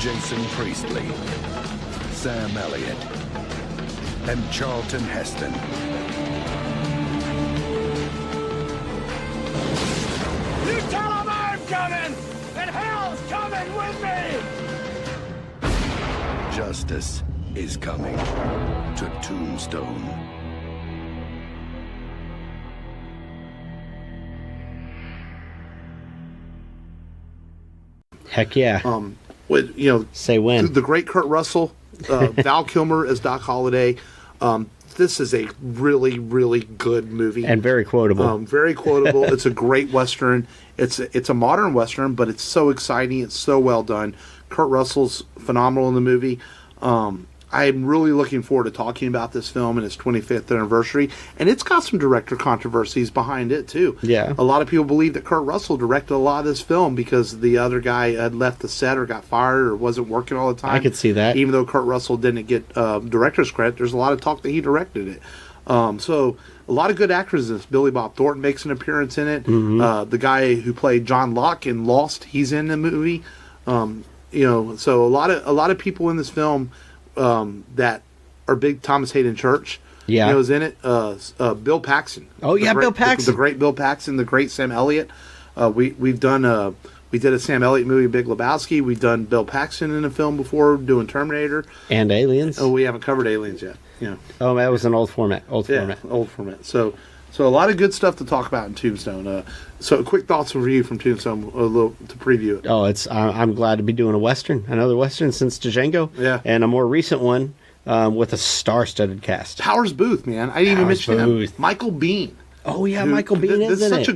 Jason Priestley. Sam Elliott. And Charlton Heston. You tell them I'm coming! And hell's coming with me! Justice is coming to Tombstone. Heck yeah. With Say when. the great Kurt Russell, Val Kilmer as Doc Holliday. this is a really, really good movie. And very quotable. Very quotable. It's a great Western. It's a modern Western, but it's so exciting. It's so well done. Kurt Russell's phenomenal in the movie. I'm really looking forward to talking about this film and its 25th anniversary. And it's got some director controversies behind it, too. Yeah. A lot of people believe that Kurt Russell directed a lot of this film because the other guy had left the set or got fired or wasn't working all the time. I could see that. Even though Kurt Russell didn't get director's credit, there's a lot of talk that he directed it. So a lot of good actors in this. Billy Bob Thornton makes an appearance in it. Mm-hmm. The guy who played John Locke in Lost, he's in the movie. So a lot of people in this film that are big Thomas Hayden Church. Yeah, was in it. Bill Paxton. Oh yeah, Bill Paxton, the great Bill Paxton, the great Sam Elliott. We did a Sam Elliott movie, Big Lebowski. We've done Bill Paxton in a film before, doing Terminator and Aliens. Oh, we haven't covered Aliens yet. Oh, that was an old format. Old format. So a lot of good stuff to talk about in Tombstone. So quick thoughts and review from Tombstone, a little to preview it. Oh, I'm glad to be doing a Western, another Western since Django. Yeah. And a more recent one with a star-studded cast. Powers Booth, man. I didn't even mention him. Michael Biehn. Oh yeah, Michael Biehn is in it.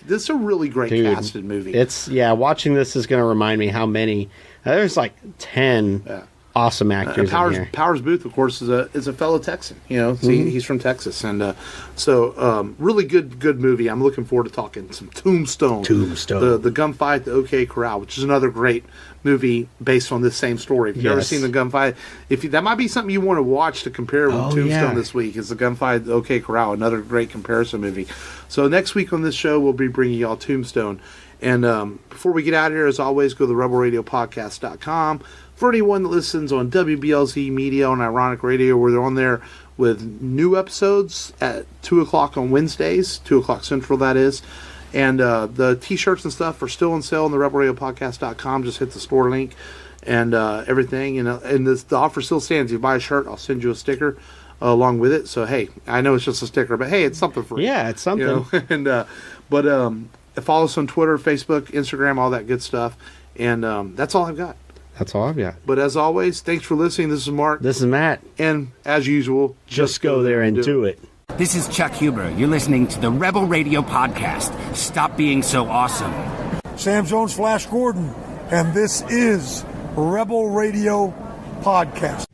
This is a really great casted movie. Watching this is going to remind me how many. There's like 10 awesome actors in here. Powers Booth, of course, is a fellow Texan. He's from Texas, and really good movie. I'm looking forward to talking some Tombstone. The gunfight, the OK Corral, which is another great movie based on this same story. If you've ever seen the gunfight, that might be something you want to watch to compare with Tombstone this week. Is the gunfight, the OK Corral, another great comparison movie. So next week on this show, we'll be bringing y'all Tombstone. And before we get out of here, as always, go to rebelradiopodcast.com. For anyone that listens on WBLZ Media on Ironiq Radio, where they're on there with new episodes at 2 o'clock on Wednesdays, 2 o'clock Central, that is. And the T-shirts and stuff are still on sale on the rebelradiopodcast.com. Just hit the store link and everything. And the offer still stands. If you buy a shirt, I'll send you a sticker along with it. So, hey, I know it's just a sticker, but, hey, it's something for you. Yeah, it's something. And follow us on Twitter, Facebook, Instagram, all that good stuff. And that's all I've got. That's all I've got. But as always, thanks for listening. This is Mark. This is Matt. And as usual, just go there and do it. This is Chuck Huber. You're listening to the Rebel Radio Podcast. Stop being so awesome. Sam Jones, Flash Gordon, and this is Rebel Radio Podcast.